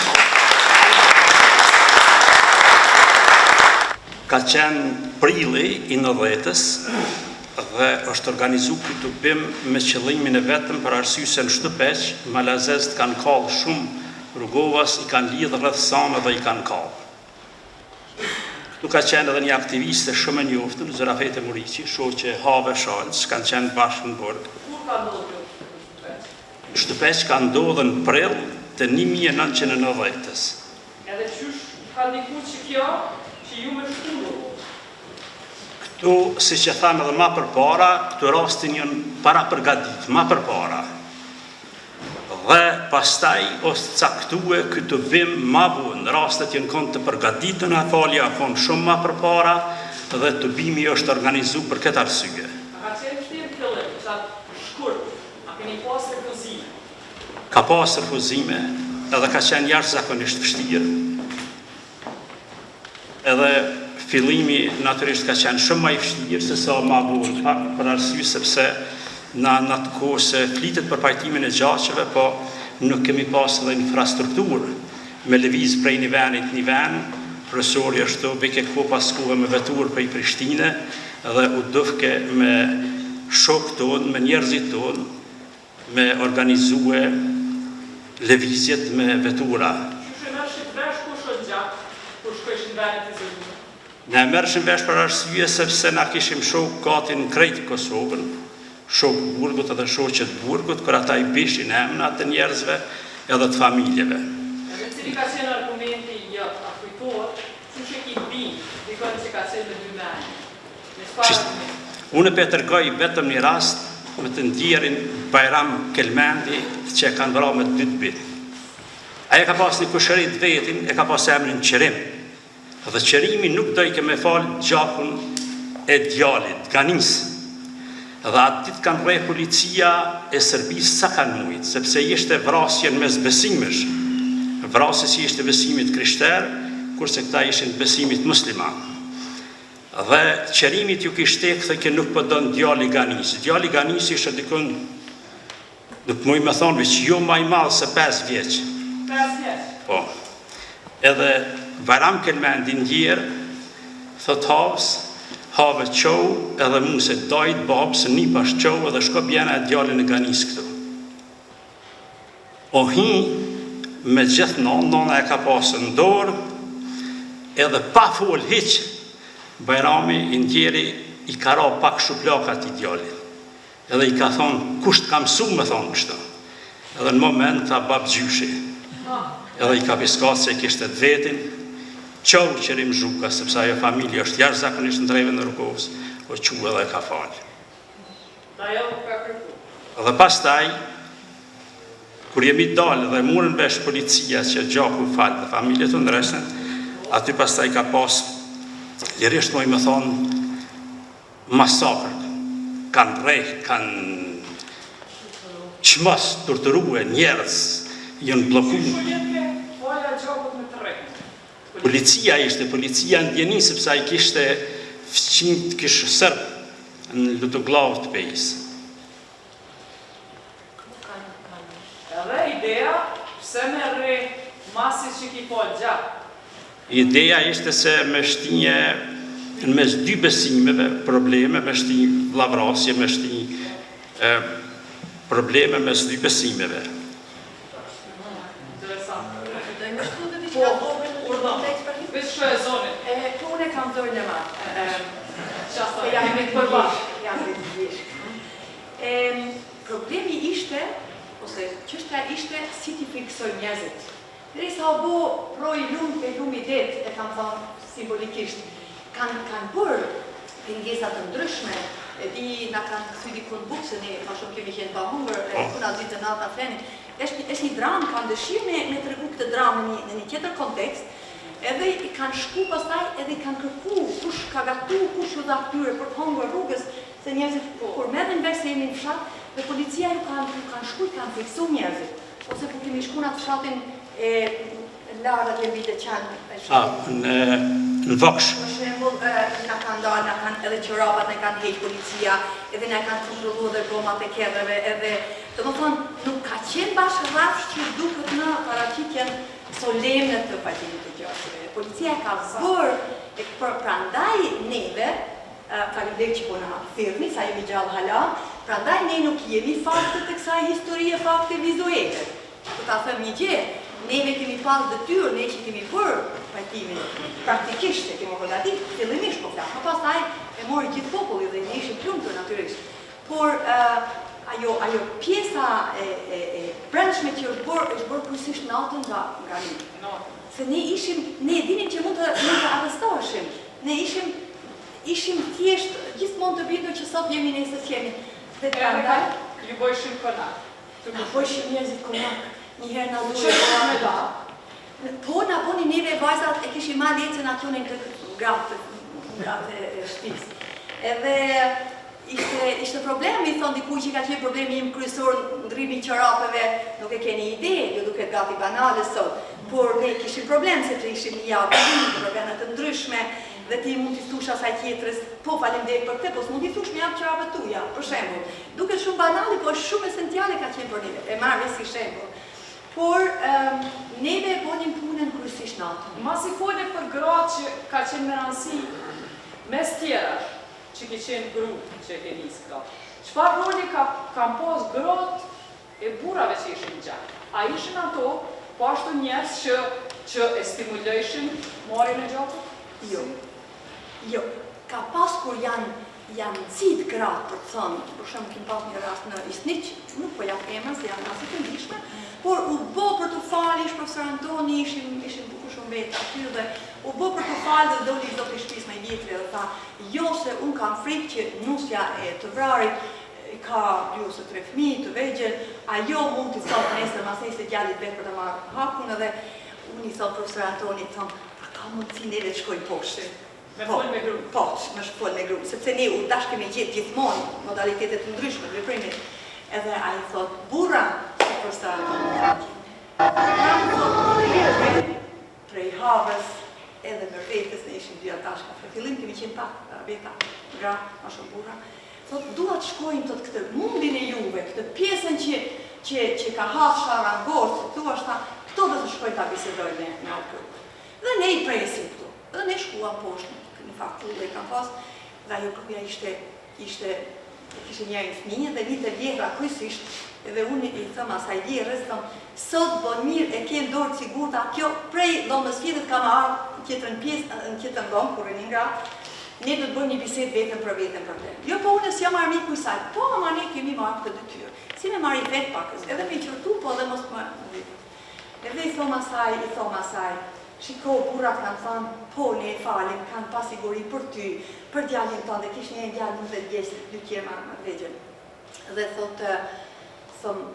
Speaker 13: Ka qenë prilli i 90-s dhe është organizu këtë bim me qëllimin e vetëm për arsye se në Shtëpeq, malazezët kanë kallë shumë rrugovas, i kanë lidhë rreth samë dhe i kanë kallë. Këtu ka qenë edhe një aktiviste shumë e njoftër, Zërafete Muriqi, shoqe Have Shalës, kanë qenë bashkë në burg.
Speaker 12: Kur ka ndodhur kjo?
Speaker 13: Në Shtëpeq ka ndodhur në prill të 1990-s.
Speaker 12: Edhe qysh ka diku që kjo që ju me shkundu?
Speaker 13: Këtu, si që thamë edhe ma përpara, këtu rastin jënë para përgadit, ma përpara. Dhe pastaj është caktue këtë bim ma vonë, rastet jënë konë të përgaditën a falja, konë shumë ma përpara, dhe të bimi është organizu për këtë arsye.
Speaker 12: A ka qenë vështirë fillim, qatë shkurt, a keni pas refuzime?
Speaker 13: Ka pas refuzime, edhe ka qenë jashtëzakonisht vështirë. Edhe fillimi natyrisht ka qenë shumë ma i vështirë se sa ma vonë, për arsye sepse në atë kohë se flitet për pajtimin e gjaqeve, po nuk kemi pas edhe infrastrukturë me lëviz prej një venit një ven, profesori është të beke ko paskuve me vetur prej Prishtine dhe u dëfke me shok tonë, me njerëzit tonë, me organizue lëvizjet me vetura.
Speaker 12: Që mërshit vesh ku shët gjatë, kur shkojshin venit i zërgjë?
Speaker 13: Ne mërshim vesh për arsye sepse na kishim shok gatin krejt Kosovën, shok burgut edhe shoqet burgut, kër ata i bishin emnat të njerëzve edhe të familjeve.
Speaker 12: Edhe cili ka qenë argumenti jëtë, a kujtohet, që që ki binë, dikon që ka qenë me dy meni?
Speaker 13: Unë për tërgoj vetëm një rast me të ndjerin Bajram Kelmendi që kanë vra me 2 bitë. Aja ka pas një kushërit vetin, e ka pas emrin Qerim. Dhe Qerimi nuk dojke me falë gjakun e djalit, Ganis. Dhe atë ditë kanë rrejë policia e Serbisë sa kanë mujtë, sepse ishte vrasjen mes besimesh. Vrasës ishte besimit krishter, kurse këta ishin besimit musliman. Dhe Qerimit ju kishte këthe që nuk përdojnë djali Ganis. Djali Ganis ishte dikun, nuk muj me thonë, që jo ma i malë se 5 vjeq.
Speaker 12: 5 vjeq?
Speaker 13: Po. Edhe Bajram Kelmendi ndjerë, thot havës, Have qohu edhe mu se dajt babë se një pash qohu edhe shko bjena e djallin e Ganis këtu. O hi me gjithë nona e ka pasë në dorë edhe pa fol hiq Bajrami i ndjeri i ka ra pak shuplakat i djallin. Edhe i ka thonë kusht ka mësu me thonë kështu. Edhe në moment ta babë gjyshi. Edhe i ka piskat se i kishte të vetin. Qohu Qerim Zhuka, sepse ajo familje është jashtëzakonisht në drejve në Rrugovës, o quë edhe ka falë.
Speaker 12: Da jo ka kërku?
Speaker 13: Dhe pastaj, kur jemi dalë dhe murën vesh policia që gjaku falë dhe familje të ndresën, aty pastaj ka pas, lirisht moj me thonë, masakrë, kanë rejhë, kanë qmës, torturue, njerëz, jënë bloku.
Speaker 12: Falja gjakut me të rejhë?
Speaker 13: Policia ishte, policia në djeni, sepse a i kishte fëqin të kishë sërbë në Lutoglavë të pejisë.
Speaker 12: Edhe ideja, pse me rre masi që ki falë gjatë?
Speaker 13: Ideja ishte se me shtinje në mes 2 besimeve probleme, me shtinje vlavrasje, me shtinje probleme mes 2 besimeve.
Speaker 12: Vesh që e zonit?
Speaker 11: Po unë e kam dorë në ma.
Speaker 12: Qasta, jemi të përbash.
Speaker 11: Problemi ishte, ose qështja ishte si ti fiksoj njerëzit. Dhe sa o bo proj lumë pe lumë i det, e kam thonë simbolikisht, kanë bërë pengesat të ndryshme, e di nga kanë këthy dikun buksën e ma shumë kemi qenë pa hungër, e kuna zitë në alta flenit. Është një dramë, kanë dëshirë me të regu këtë dramë në një tjetër kontekst, edhe i kanë shku pastaj edhe i kanë kërku kush ka gatu, kush ju dha këtyre për të hongër rrugës, se njerëzit kur merrin vesh se jemi në fshat, dhe policia ju kanë shku, kanë fiksu njerëzit, ose kur kemi shku në atë fshatin e Lara dhe Vite Qanë.
Speaker 13: Në Voksh.
Speaker 11: Për shembull, na kanë dalë, na kanë edhe qorapat, na kanë heq policia, edhe na kanë kontrolluar dhe gomat e kerreve, edhe domethënë nuk ka qenë bashkërrafsh që duket në paraqitjen solemne të Partimit të Gjatë. Policia ka bërë prandaj neve, faleminderit që po na thirrni, sa jemi gjallë hala, prandaj ne nuk jemi fakte të kësaj historie, fakte vizuale. Do ta them një gjë, neve kemi pas detyrë, ne që kemi bërë pajtimin, praktikisht e kemi përgatit, fillimisht po flas, më pastaj e mori gjithë populli dhe ne ishim plumtur natyrisht. Por ajo pjesa e brendshme që është bërë kryesisht natën nga ne. Se ne dinim që mund të arrestoheshim. Ne ishim thjesht gjithmonë të bindur që sot jemi ne se s'jemi. Dhe prandaj
Speaker 12: ju bëjshim konak.
Speaker 11: Na bëjshim njerëzit konak. Njëherë na duhet po na boni neve vajzat e kishim marrë lecën atjonin të gratë e shtëpisë. Edhe ishte problemi, thonë dikuj që ka qenë problemi im kryesor ndrimi qorapeve, nuk e keni ide, ju duket gati banale sot, por ne kishim problem sepse ishim një javë, probleme të ndryshme, dhe ti mund t'i thush asaj tjetrës, po faleminderit për këtë, po s'mund t'i thush me javë qorapet tuja, për shembull. Duket shumë banale, po është shumë esenciale ka qenë për neve, e marrë si shembull. Por neve e bonim punën kryesisht natën.
Speaker 12: Masi folë për gratë që ka qenë me rëndësi mes tjerash, që ke qenë grupë që e ke nisë gratë. Çfarë roli kam pas gratë e burrave që ishin gjatë? A ishin ato, po ashtu njerëz që e stimulojshin marrjen e gjakut?
Speaker 11: Jo. Ka pas kur janë nxit gratë për të thënë, për shembull kim pas një rast në Isniq, nuk po jap emra se janë rasti të ndryshme, por u bë për të falë profesor Antoni, ishin bukur shumë vetë aty dhe u bë për të falë dhe doli zoti i shtëpisë më i vjetër dhe tha, jo se un kam frikë që nusja e të vrarit ka 2 ose 3 fëmijë të vegjël, ajo mund të thotë nesër mas nesër djalit vetë për të marrë hapun edhe unë i thot profesor Antoni, ka mundësi neve të shkojnë poshtë.
Speaker 12: Me folë me gru?
Speaker 11: Po, me folë me gru, sepse ne u dash kemi gjetë gjithmonë modalitetet të ndryshme të veprimit. Edhe ai thot, burra, si profesor Antoni. Prej havës edhe me vetës ne ishim 2 atashka. Në fillim kemi qenë pak veta, gra, ma shumë burra. Thot, dua të shkojmë tot këtë mundin e juve, këtë pjesën që ka hafë shara në gorë, se thua shta, këto dhe të shkojnë ta bisedojnë me atë grupë. Dhe ne i presim këtu. Dhe ne shkuam poshtë, në fakt dhe i kam pas, dhe ajo grupja ishte njerë fëmijë dhe një të vjetra kryesisht, edhe unë i thëmë asaj vjerës, sot bon mirë e ke ndorë sigurta, kjo prej dhomës fjetët kam arë në tjetërën pjesë, në tjetërën dhomë, kur e një nga, ne do të bëjmë një bisedë vetëm për vetëm për vetëm. Jo, po unë s'jam armik kuj saj, po ama ne kemi marrë këtë detyrë. Si me marrë i vetë pakës, edhe me i qërtu, po edhe mos më vitë. Edhe i thoma asaj, shiko, burrat kanë thënë, po ne e falim, kanë pas siguri për ty, për djalin tonë, dhe kish një djalin 20 vjeç, 2 qema më vegjël. Dhe thotë,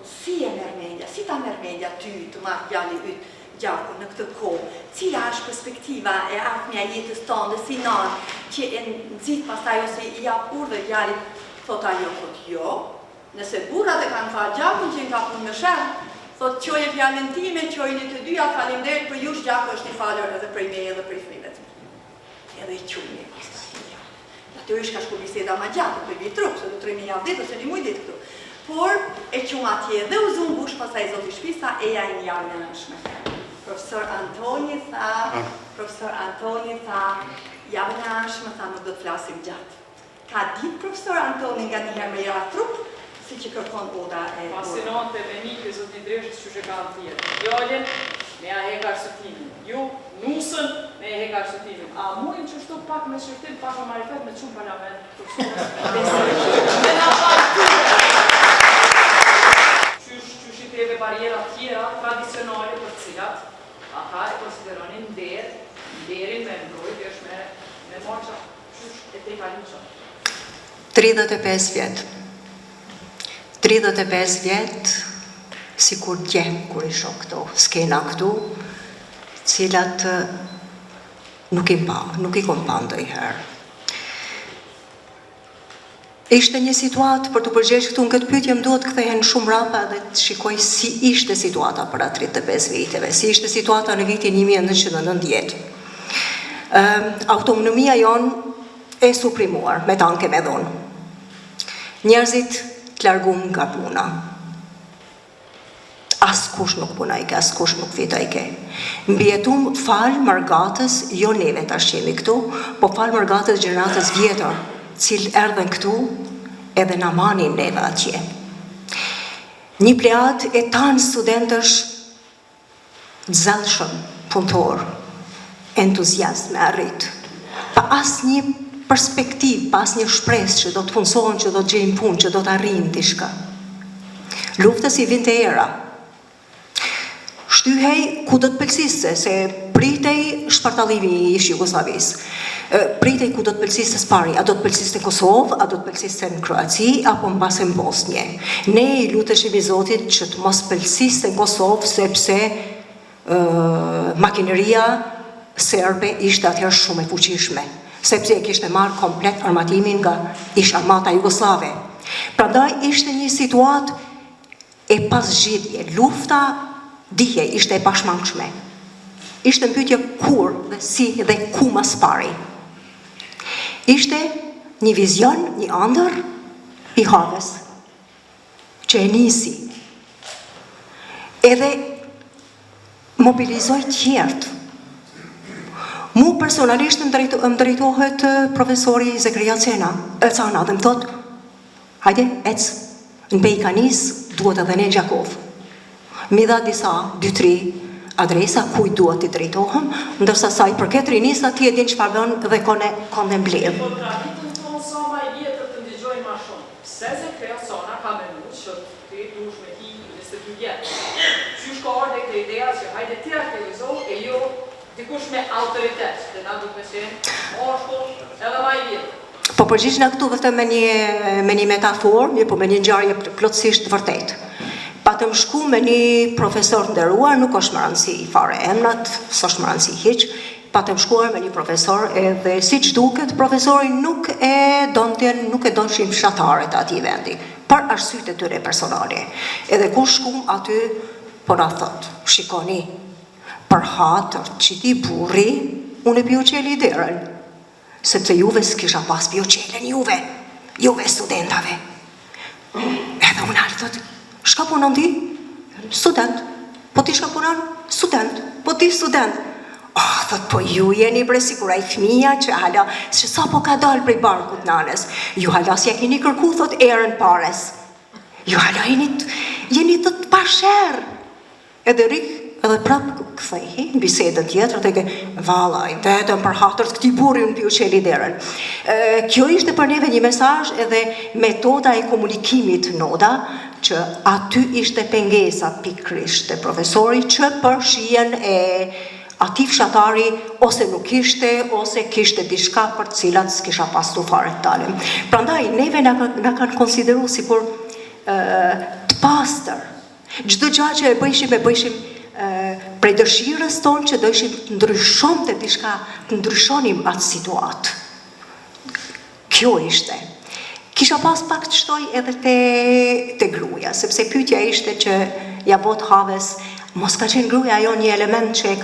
Speaker 11: si e merr mendja, si ta merr mendja ty të marrë djalin yt gjakun në këtë kohë, cila është perspektiva e ardhmja e jetës tonë dhe si nanë që e nxit pastaj ose i jap urdhë djalit, thotë ajo, thotë jo, nëse burrat e kanë farë gjakun që në ka punë në shërë, thotë qoje fjallën time, qojnë të dyja, faleminderit për jush gjakë është një falër edhe prej me edhe prej fëmijëve të mi. Edhe i qumni pastaj. Natyrisht ka shku biseda ma gjatë, për vitrup, se do 3 javë ditë ose 1 muj ditë këtu. Por e qumë atje dhe u zunë bush pastaj zoti shpisa e ja i një javë në nëshme. Profesor Antoni tha, javë në nëshme, tha nuk do të flasim gjatë. Ka ditë profesor Antoni nga njëherë me jara trup, si që kërkon oda e orë.
Speaker 12: Fascinante me një të zotin dreshtë që ka në tjerë. Djallin, me a heka arsëtimin. Ju, nusën, me a heka arsëtimin. A mujnë që shtu pak me shërtim, pak me marifet me qumë parlament. Me na qyshiteve barjera tjera tradicionale për cilat, ata e konsideronin nderin me mbrojt, është me marqa, qysh e te kalim qa.
Speaker 14: 35 vjetë. 35 vjetë, si kur dje, kur i shok këto skena këtu, cilat nuk i kom pa ndojherë. Ishte një situatë, për të përgjesh këtu në këtë pyetje, më duhet kthehen shumë rapa dhe të shikoj si ishte situata për atë 35 viteve, si ishte situata në vitin 1990. Autonomia jonë e suprimuar, me tanke me dhonë. Njerëzit të largum nga puna. Askush nuk punajke, askush nuk fitajke. Mbjetum falë margatës, jo neve të ashqemi këtu, po falë margatës gjeneratës vjetër, cilë erdhen këtu edhe në manin neve atje. Një plejat e tanë studentësh zellshëm, punëtor, entuziast me arrit, pa as një perspektiv, pa as një shpresë që do të punësohen, që do të gjejnë punë, që do të arrijnë diçka. Luftës I vinte era. Shtyhej ku do të pëlqiste, se pritej shpartallimi I ish Jugosllavisë. Pritej ku do të pëlqiste spari, a do të pëlqiste në Kosovë, a do të pëlqiste në Kroaci, apo mbase në Bosnje. Ne I luteshim I Zotit që të mos pëlqiste në Kosovë, sepse makineria serbe ishte atëherë shumë e fuqishme, sepse e kishte marrë komplet armatimin nga ish armata jugoslave. Prandaj ishte një situatë e pasgjidhje, lufta dije ishte e pashmangshme. Ishte pyetje kur dhe si dhe ku mas pari. Ishte një vizion, një ëndër I Havës, që e nisi. Edhe mobilizoj tjertë. Mu personalisht më drejtohet profesori Zekria Cana dhe më thot, hajde, ec, në Bejkanis duhet edhe ne Gjakov. Mi dha disa, 2-3 adresa kuj duhet I drejtohem, ndërsa saj për këtë rinisa ti e din çfarë vën dhe konde mbledh.
Speaker 12: Po traditën tonë sa ma I vjetër të ndigjoj ma shumë. Pse Zekria Cana ka menu që ti dush me hi 22 vjetë. Qysh ka ardhe këtë ideja që hajde ti aktivizoh e jo dikush me autoritet, dhe na duke qenë moshkull edhe ma I vjetër.
Speaker 14: Po përgjigj nga këtu vetëm me një metaforë, po me një ngjarje plotësisht vërtet. Patëm shku me një profesor nderuar, nuk është më rëndësi fare emrat, s'është më rëndësi hiç. Patëm shkuar me një profesor edhe siç duket, profesori nuk e donshin fshatarët atij vendi, për arsyet e tyre personale. Edhe kur shkum aty, po na thot, shikoni, për hatër qiti burri, unë e pjoqeli derën, sepse juve s'kisha pas pjoqelen juve studentave. Edhe unë alë thot, shka punon ti? Student. Po ti shka punon? Student. Po ti student. Thot, po ju jeni bre sikura I fëmija që hala, që sa po ka dalë prej barkut nanes. Ju hala si ja keni kërku, thot, erën pares. Ju hala jeni të pasher. Edhe rik, edhe prap këthej, në bisedën tjetër, të ke, valaj, vetëm për hatër të këti buri unë pju qeli derën. Kjo ishte për neve një mesazh edhe metoda e komunikimit noda, që aty ishte pengesa pikrisht e profesori që për shijen e ati fshatari ose nuk ishte, ose kishte diçka për cilat s'kisha pas të fare të talem. Prandaj, neve nga kanë konsideru si kur të pastër. Çdo gjë që e bëjshim prej dëshirës tonë që dojshim të ndryshon të diçka, të ndryshonim atë situatë. Kjo ishte. Kisha pas pak të shtoj edhe te gruja, sepse pyetja ishte që ja bot Havës, mos ka qenë gruja ajo një element që e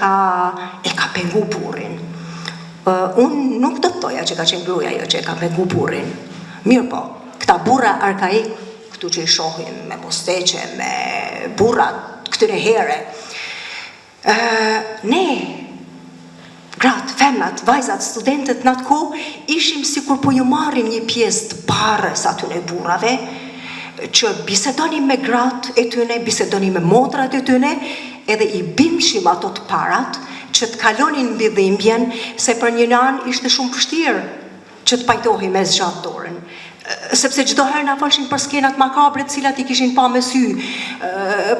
Speaker 14: ka pengu burrin. Unë nuk do të thoja që ka qenë gruja ajo që e ka pengu burrin. Mirë po, këta burra arkaik, këtu që I shohim me posteqe, me burrat këtyre here, ne, gratë, femnat, vajzat, studentët në atë kohë, ishim si kur po ju marrim një pjesë të barës aty në burrave, që bisedonim me gratë e tyne, bisedonim me motrat e tyne, edhe I bindshim ato të parat, që të kalonin mbi dhimbjen, se për një anë ishte shumë vështirë që të pajtohi me zgjat dorën. Sepse çdo herë na folshin për skenat makabre të cilat I kishin pa me sy,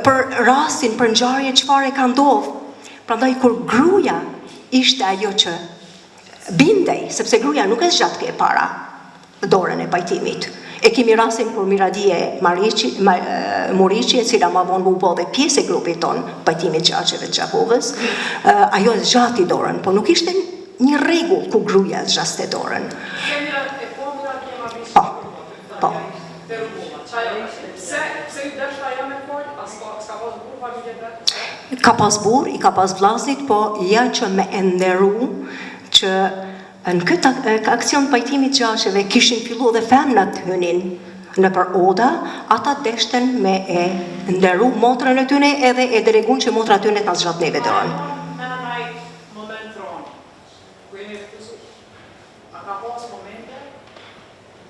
Speaker 14: për rastin, për ngjarje çfarë ka ndodhur. Prandaj kur gruaja ishte ajo që bindej, sepse gruaja nuk e zgjat ke para dorën e pajtimit. E kemi rastin kur Miradije Muriqi, e cila ma vonë u bë dhe pjesë e grupit tonë, pajtimit gjaqeve të Gjakovës, ajo e zgjati dorën, po nuk ishte një rregull ku gruaja e zgjaste dorën. Po. Ka pas burr, I ka pas vllaznik, po ja që me enderu që Në këtë aksion pajtimit gjasheve kishin fillu dhe femnat hynin në për oda, ata deshten me e ndërru motrën e tyne edhe e delegun që motrën e tyne të zxat neve dërën.
Speaker 12: Moment roni, ku jemi refuzu. A ka pas momente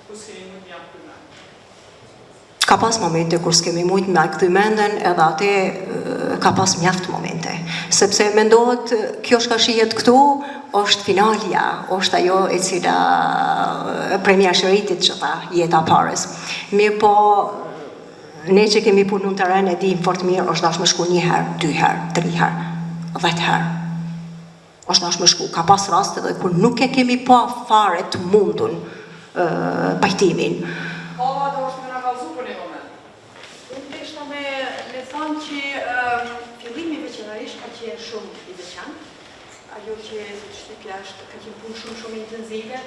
Speaker 12: ku s'kemi mujt jam këmend.
Speaker 14: Ka pas momente kur s'kemi mujt me këthy menden, edhe ate ka pas mjaft momente. Sepse mendohet, kjo shka shihet këtu, është finalja, është ajo e cila premja shëritit që ta jeta pares. Mirë po, ne që kemi punu në teren e dim fort mirë, është dash me shku 1 herë, 2 herë, 3 herë, 10 herë. është dash me shku. Ka pas raste dhe kur nuk e kemi pa fare të mundun pajtimin.
Speaker 12: Kova do është me nga kalzu për një moment.
Speaker 11: Unë të ishta me thonë që fillimi veçanarisht ka qenë shumë i veçantë. Ajo që shtypja është ka qenë punë shumë intenzive,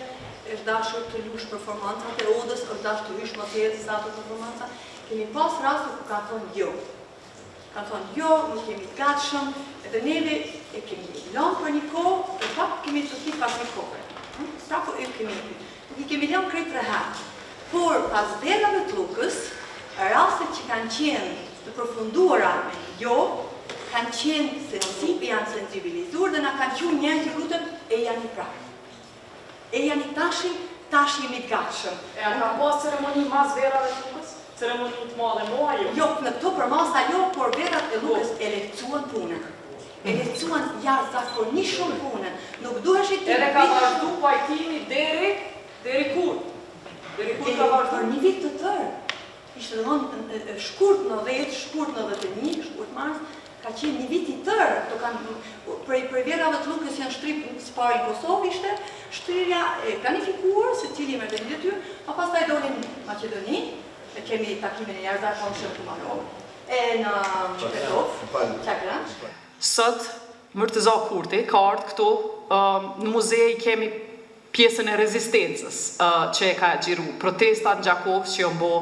Speaker 11: është dashur të lush performancat e odës, është dashur të hysh më tjetër sa ato performanca. Kemi pas raste ku ka thonë jo. Ka thonë jo, nuk kemi të gatshëm, edhe neve e kemi lënë për një kohë, e pak kemi të thit pas një kohë. Prapë e kemi lënë krejt rehat. Por pas verave të Lukës, rastet që kanë qenë të përfunduara me jo, kanë qenë janë sensibilizuar dhe na kanë qenë njerëz që lutën e janë i prapë. E janë i tash jemi të gatshëm.
Speaker 12: E a ka pas ceremoni mas verave të Lukës? Ceremoni të madhe moa jo?
Speaker 11: Jo, në këto për masa jo, por verat e Lukës e lehtësuan punën. E lehtësuan jashtëzakonisht shumë punën. Nuk duheshit të
Speaker 12: edhe ka vazhdu pajtimi deri kur? Deri kur ka vazhdu?
Speaker 11: Për një vit të tërë. Ishte dhënë shkurt 90, shkurt 91, shkurt mars, ka qenë një vit i tërë. Prej verave të Lukës janë shtrip s'pari në Kosovë ishte, shtryrja e planifikuar, se cili me vendit e tyre, pa pastaj dolin Maqedoni, kemi takimin e jashtëzakonshëm të Marok, e në Petov, Çakran.
Speaker 12: Sot, Murteza Kurti ka ardhur këtu, në muzej kemi pjesën e rezistencës që e ka gjiru protesta në Gjakovë që jënë bo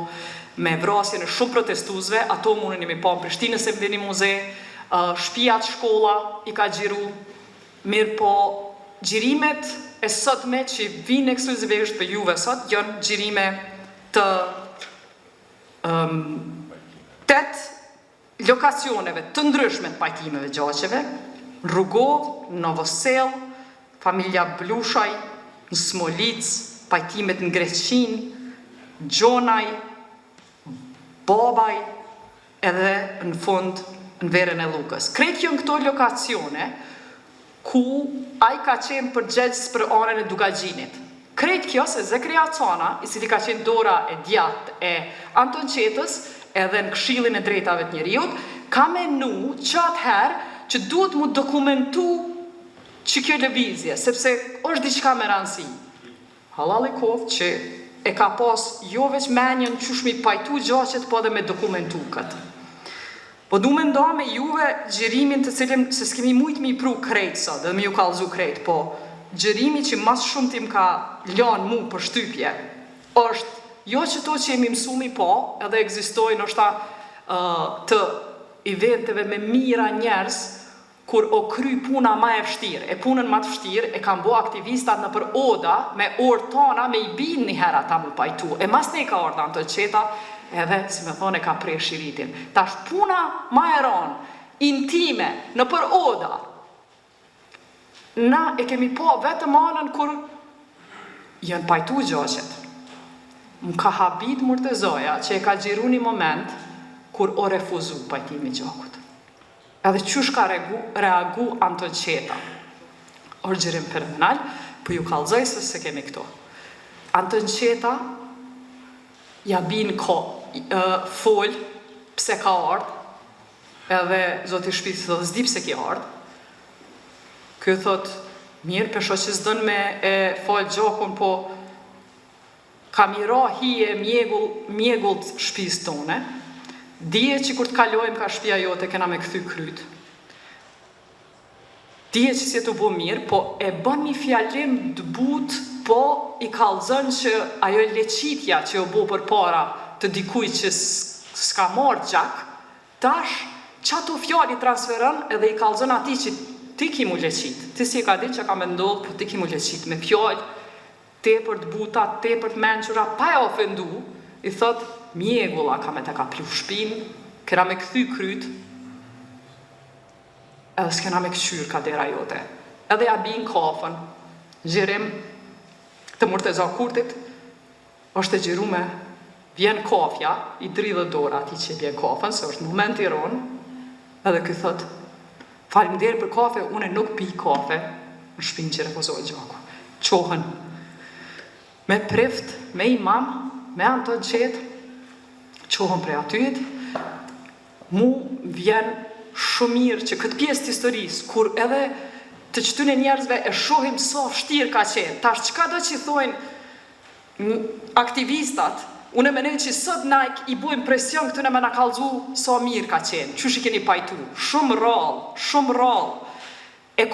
Speaker 12: me vrasjen e shumë protestuzve, ato mundin mi pa në Prishtinës e vdini muzej, shtëpiat shkolla i ka gjiru, mirë po gjirimet e sotme që vinë ekskluzivisht për juve sot, janë gjirime të 8 lokacioneve të ndryshme të pajtimeve gjaqeve, Rrugov, Novosel, familja Blushaj, në Smolic, pajtimet në Greqin, Gjonaj, Babaj, edhe në fund në verën e Lukës. Krejt janë këto lokacione ku ai ka qenë përgjegjës për anën e Dugagjinit. Krejt kjo se Zekria Cana, i cili ka qenë dora e djathtë e Anton Qetës, edhe në Këshillin e Drejtave të Njeriut, ka menu që atëherë që duhet mu dokumentu që kjo lëvizje, sepse është diçka me rëndësi. Halal e koftë që e ka pas jo veç menjën që shmi pajtu gjaqet, po dhe me dokumentu këtë. Po du me nda me juve gjërimin të cilim se s'kemi mujtë mi pru krejtë sot, dhe me ju kalzu krejtë, po gjërimi që mas shumë tim ka lanë mu për shtypje, është jo që to që jemi mësumi po, edhe egzistojnë është të eventeve me mira njerës, kur o kry puna ma e vështirë, e punën ma të vështirë, e kam bo aktivistat në për oda, me orë tona, me i bin një hera ta mu pajtu, e mas ne ka orë në të qeta, edhe, si me thone, ka prej shiritin. Ta është puna ma e ronë, intime, në për oda, na e kemi po vetëm anën kur janë pajtu gjaqet. Më ka habit Murtezoja që e ka gjiru një moment kur o refuzu pajtimi gjakut. Edhe qysh ka reagu Anton Qeta. Orë gjirim fenomenal, për ju kalzoj se kemi këto. Anton Qeta ja bin fol pse ka ardhë, edhe zoti shpiti dhe zdi pse ki ardhë. Kjo thot, mirë, përsho që zdën me fol gjakun, po ka mira hi e mjegullt shpis tone, dije që kur të kalojmë ka shpia jote, kena me këthy kryt. Dije që si e të bo mirë, po e bën një fjallim të but, po i kalzën që ajo leqitja që o bo për para të dikuj që s'ka marrë gjak, tash që ato fjalli transferën edhe i kalzën ati që ti ki mu leqit. Ti si ka di që ka me ndodhë, po ti ki mu leqit. Me fjallë, tepër të buta, tepër të menqura, pa e ofendu, i thot, mjegulla ka me të ka plu shpin, kena me këthy kryt, edhe s'kena me këqyr ka dera jote. Edhe ja bin kafën, Xherim të Murteza Kurtit, është e gjirume, vjen kafja, i dridhe dora ati që vjen kafën, se është moment i ronë, edhe këtë thot, faleminderit për kafe, une nuk pi kafe, në shpinë që refuzoj gjaku. Qohën, me prift, me imam, me Anton Qetë, qohën prej atyt, mu vjen shumë mirë që këtë pjesë të historisë, kur edhe të qëtyne njerëzve e shohim sa vështirë ka qenë, tash qka do që i thojnë aktivistat, unë e menoj që sot Nike i bujmë presion këtune me në kalzu sa mirë ka qenë, qështë i keni pajtu, shumë rrallë, e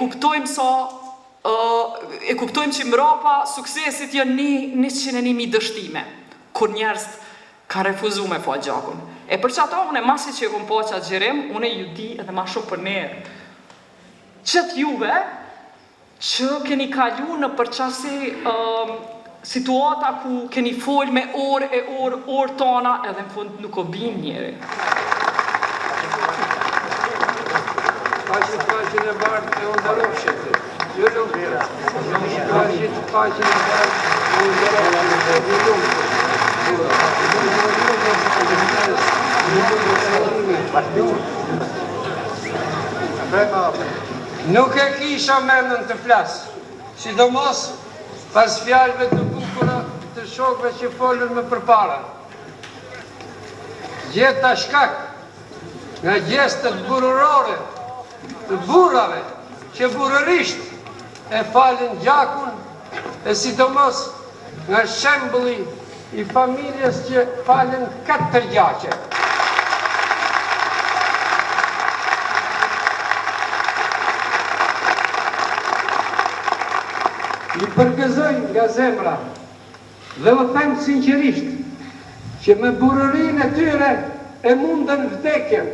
Speaker 12: kuptojmë që mrapa suksesit janë 101.000 dështime, kur njerëz ka refuzu me fa gjakun. E për që ato, unë e masi që e kom po qatë Xherim, unë e ju di edhe ma shumë për nerë. Qëtë juve, që keni kalu në përqasi situata ku keni fol me orë tona, edhe në fund nuk o bin njeri.
Speaker 2: Paqin e bardë e undarofshet. Jo nuk bërë. Paqin e bardë e Nuk e kisha mendën të flasë, sidomos pas fjalëve të bukura të shokëve që folën më përpara. Gjeta shkak nga gjestet burërore të burrave që burërisht e falin gjakun, e sidomos nga shembulli i familjes që falin 4 gjaqe. I përgëzoj nga zemra dhe u them sinqerisht që me burërinë e tyre e mundën vdekjen.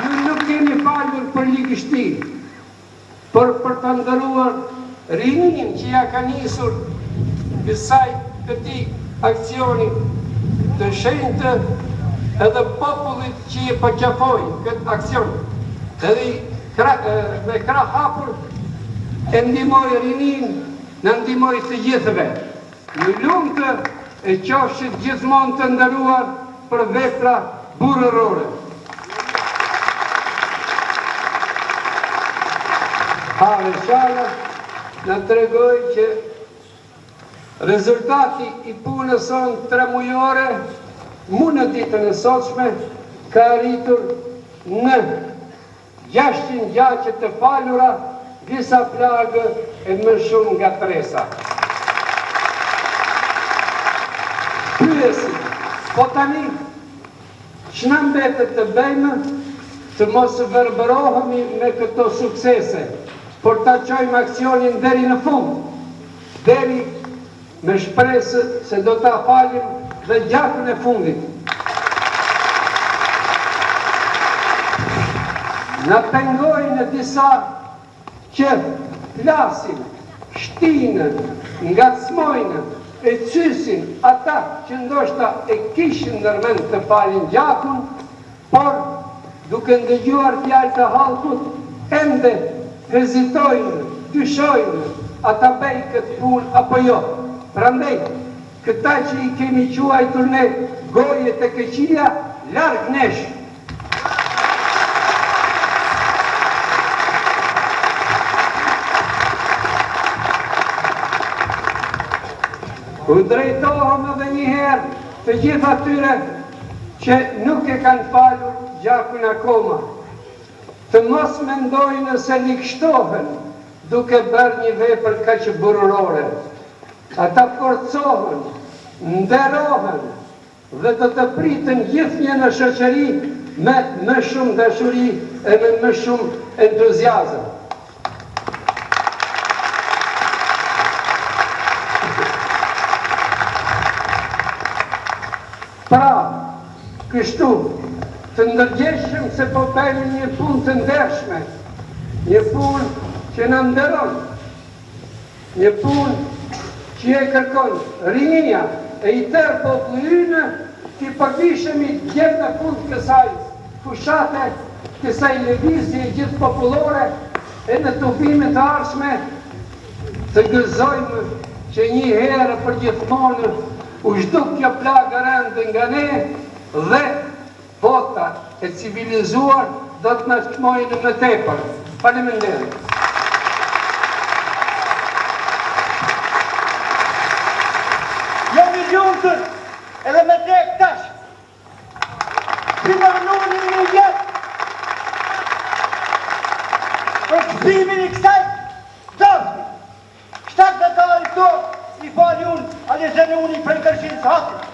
Speaker 2: Ju nuk keni falur për ligështi, por për të ndëruar rinin që ja ka nisur kësaj këtij aksioni të shenjtë edhe popullit që i përqafoj këtë aksion, edhe me krah hapur e ndihmoj rinin, në ndihmoj të gjithëve. Në lumtë e qofshit gjithmonë të nderuar për vepra burërore. Hare Shala në tregoj që rezultati i punës sonë 3 mujore mu në ditën e sotshme ka arritur në 600 gjaqe të falura, disa plagë e më shumë nga tresa. Pyesi, po tani, ç'na mbetet të bëjmë të mos verbërohemi me këto suksese, por ta çojmë aksionin deri në fund, deri me shpresë se do ta falim dhe gjakun e fundit. Në pengojnë e disa që flasin, shtinën, ngacmojnë, e cysin ata që ndoshta e kishin ndërmend të falin gjakun, por duke ndëgjuar fjalë të hallkut, ende hezitojnë, dyshojnë, ata bëj këtë punë apo jo. Prandaj, këta që i kemi quajtur ne gojet e këqija, larg nesh. U drejtohem edhe një herë të gjithë atyre që nuk e kanë falur gjakun akoma, të mos mendojnë se likshtohen duke bërë një vepër kaq burrore. Ata forcohen, nderohen dhe do të pritën gjithnjë në shoqëri me më shumë dashuri e me më shumë entuziazëm. Pra, kështu, të ndërgjeshëm se po bëjmë një punë të ndershme, një punë që në nderon, një punë që e kërkon rinia e i tërë populli ynë, që përvishemi gjithë në fund kësaj fushate, kësaj lëvizje gjithë popullore, e në të vimet të arshme të gëzojmë që një herë për gjithmonë u zhduk kjo plagë rëndë nga ne dhe bota e civilizuar do të në shkmojnë më tepër. Faleminderit.
Speaker 15: Jemi ljumëtër edhe me tek tash. Si në rënunin një jetë për këzimin i kësaj dëfni. 7 vetari këto i fali unë, ale zene unë i prej kërqinë së hatë.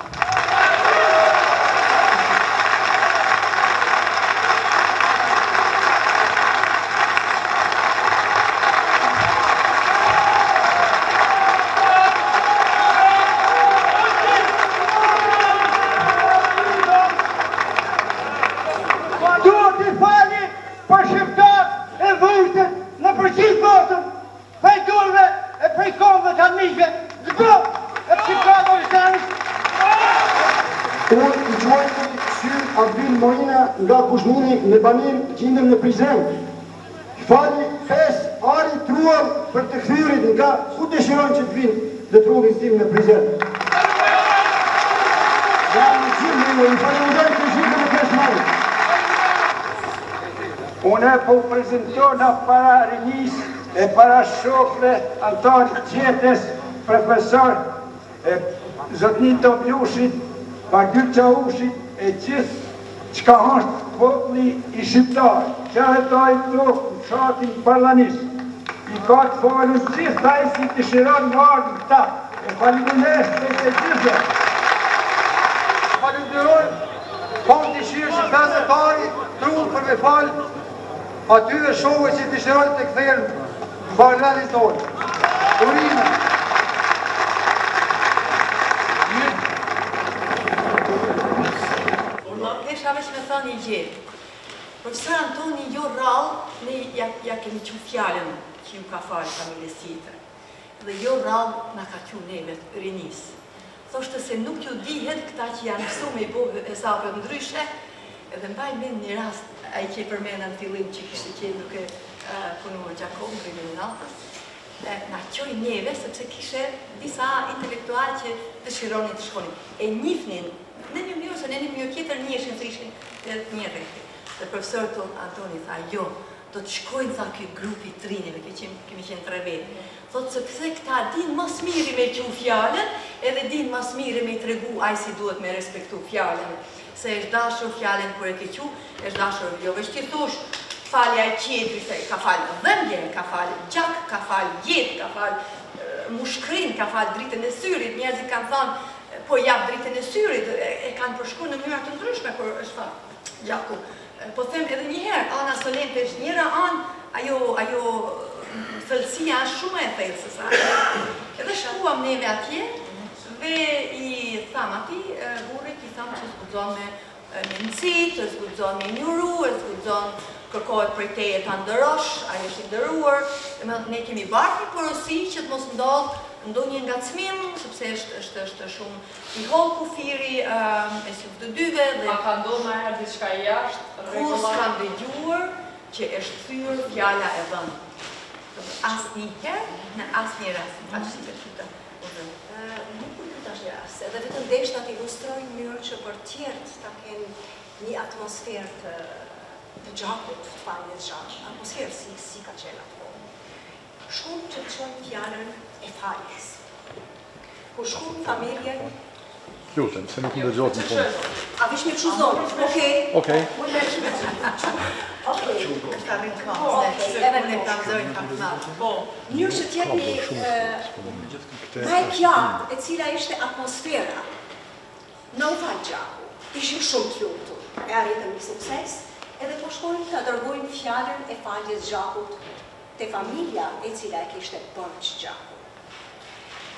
Speaker 16: Nga kushnimi në banim qindëm në Prizren. Fali fes ari truar për të kthyrit nga ku dëshiron që të vinë dhe truvin tim në Prizren. Nga në qimë në falimdoj të shikë në kesh marë.
Speaker 15: Une po prezentona para rinis e para shofre Anton Gjetes, profesor e Zotnin Topjushit, Pagyrqa Ushit e gjithë qka është populli i shqiptar, që hetaj të në shatin parlanisë. I ka të falën gjithë taj si të shiron në ardhën këta. E faliminderit të gjithë.
Speaker 2: Falimderoj, pa më të shirë që 5 vetari trullë për me falë, aty e shohë që të shiron të këthirën në parlamentin tonë. Urinë.
Speaker 11: Desha veç me thënë një gjithë. Profesor Antoni jo rrallë, ne ja kemi që fjallën që ju ka falë familjes tjetër. Dhe jo rrallë nga ka që neve të rinisë. Thoshtë se nuk ju dihet këta që janë mësu me i bo hesabet ndryshe, edhe mbaj me një rast, a i që i përmena në fillim që kishtë që duke punuar Gjakob, kriminatës, nga qoj neve, sepse kishe disa intelektual që dëshironin të shkonin. E njifnin, në një mjërë, se në një mjërë tjetër njëshin se ishin të një rejti. Dhe profesor Antoni tha, jo, do të shkojnë tha këtë grupi trinjeve, kemi qenë 3 vetë. Thotë se pëse këta din mas miri me që fjallën, edhe din mas miri me i tregu aj si duhet me respektu fjallën. Se është dashur fjallën për e kequ, është dashur jo veç ti thush, falja e qetri, se ka falë dhëmbjen, ka falë gjak, ka falë jetë, ka falë mushkrin, ka falë dritën e syrit, njerëzit kanë thënë, po jap dritën e syrit, e kanë përshku në mënyra të ndryshme, por është fa, gjaku. Po them edhe njëherë, Ana Solente është njëra anë, ajo thellësia është shumë e thellësës. Edhe shkuam neve atje, dhe i tham ati, burrit i tham që s'gudzon me nënësit, s'gudzon me njuru, s'gudzon kërkohet prej teje të ndërosh, ajo është i ndëruar, ne kemi bartë një porosi që të mos ndodhë ndonjë ngacmim, sepse është shumë i holl kufiri e si të dyve dhe...
Speaker 12: A ka ndonë në herë diçka i jashtë?
Speaker 11: Kur s'kam dëgjuar që është thyrë fjala e dhënë. Asë një herë, në asë një rast, në faqë si të qyta.
Speaker 14: Nuk për të tash rast, edhe vetëm deshta të ilustrojnë njërë që për tjertë ta kenë një atmosferë të gjakut, të faljes gjakut, atmosferë si ka qenë atë. Shumë që të qojnë fjallën e faljes. Kur shkum familje...
Speaker 17: Lutem, se nuk më dëgjot në punë.
Speaker 14: A vish me këshu zonë, okej?
Speaker 17: Okej.
Speaker 11: Okej, ta rinë këmë, edhe ne të amëzojnë të amëzojnë.
Speaker 14: Njërë që tjeni ma e pjartë e cila ishte atmosfera në u falë gjaku, ishim shumë të lutur, e arritëm një sukses, edhe po shkojnë të dërgojnë fjallën e faljes gjakut të familja e cila e kishte bërç gjaku.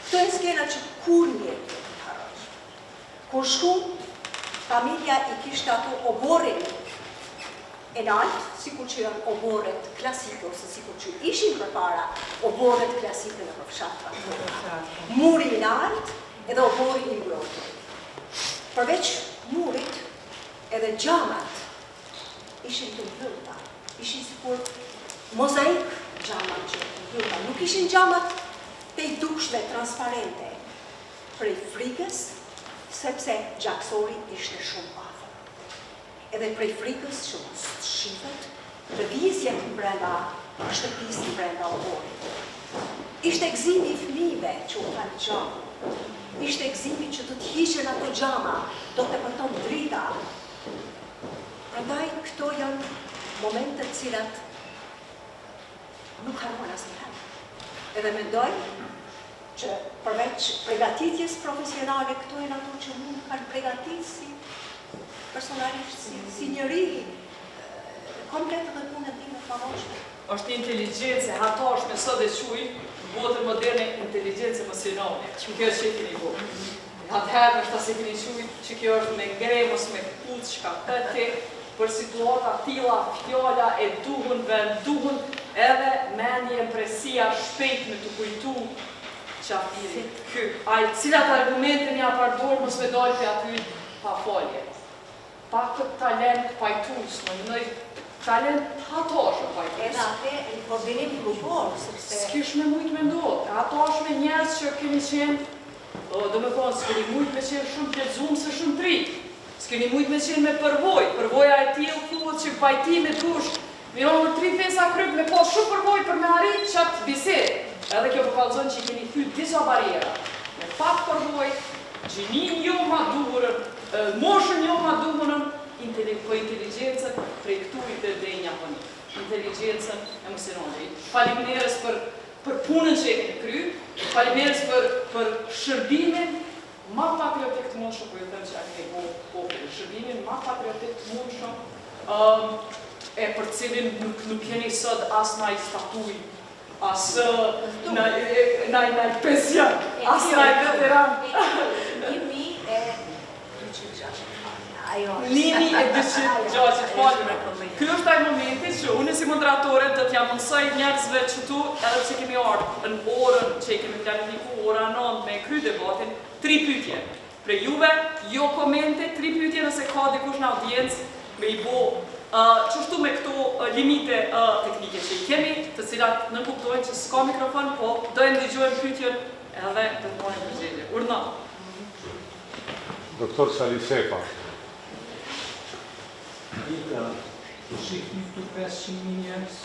Speaker 14: Këto e skena që kur njëtë të haroj. Kur shku, familja I kishte ato oborin e lartë, sikur që janë oboret klasike, ose sikur që ishin përpara oboret klasike në fshatra. Muri I lartë edhe obori I mbrojtur. Përveç murit, edhe gjamat ishin të mbyllta, ishin sikur mozaik gjamat që të mbyllta. Nuk ishin gjamat të I dukshme, transparente, prej frikës, sepse gjaksori ishte shumë afër. Edhe prej frikës që mos shifet, lëvizjet brenda shtëpisë brenda oborit. Ishte gëzimi I fëmijëve që u kanë gjama. Ishte gëzimi që do të hiqen ato gjama, do të përton drita. Prandaj këto janë momente të cilat nuk harron asnjëherë. Edhe mendoj që përveç përgatitjes profesionale, këto janë ato që mund kanë përgatitur si personalisht, si njëri komplet dhe punën time të pavojshme.
Speaker 12: Është inteligjencë hatashme sot e quj botën moderne inteligjencë emocionale. Që kjo është që keni bo. Atëherë është asë keni quj që kjo është me ngremos, me kutë, shka pëti, për situata tila, fjalla e duhun, vend duhun, edhe mendje impresia shpejt me të kujtu qafiri. Cilat argumente një apardor mos me dojtë për aty pa folje. Pa këtë talent pajtus, më nëjë talent hatoshë pajtus.
Speaker 14: Edhe atë në koordinim grupor, sepse...
Speaker 12: S'kish me mujtë me ndohë. Hatoshë me njerës që kemi qenë, do me thonë, s'keni mujtë me qenë shumë pjezumë se shumë tri. S'keni mujtë me qenë me përvoj. Përvoja e tillë thuhet që pajtime dush, mironë në 3 fesa kryp me pas shumë përvoj për me arrit qatë bisedë. Edhe kjo përkallëzon që I keni thyt disa barjera. Me pak përvoj, gjinin jo ma duhurën, moshën jo ma duhurën, për inteligencën prej këtu I të dhenja për një. Inteligencën emocionale. Faleminderes për punën që e keni kry, faleminderes për shërbimin ma patriotik të mundshëm, po ju them që a keni bo populli. Shërbimin ma patriotik të mundshëm, e për cilin nuk keni sot as naj statuj, as naj pension, as naj veteran. 1260 falme. Ky është ai momenti që unë si moderatore do t'ja mundsoj njerëzve që tu, edhe pse kemi ardhur në orën që I kemi planifikuar ora 9 me kry debatin, 3 pyetje. Për juve, jo komente, 3 pyetje nëse ka dikush në audiencë me I bo qështu me këto limite teknike që I kemi, të cilat nënkuptojnë që s'ka mikrofon, po do e ndëgjojnë pyetjen edhe do të morën përgjigje. Urdhna.
Speaker 17: Doktor Salisepa.
Speaker 18: Ika, të shikni këtu 500.000 njerës,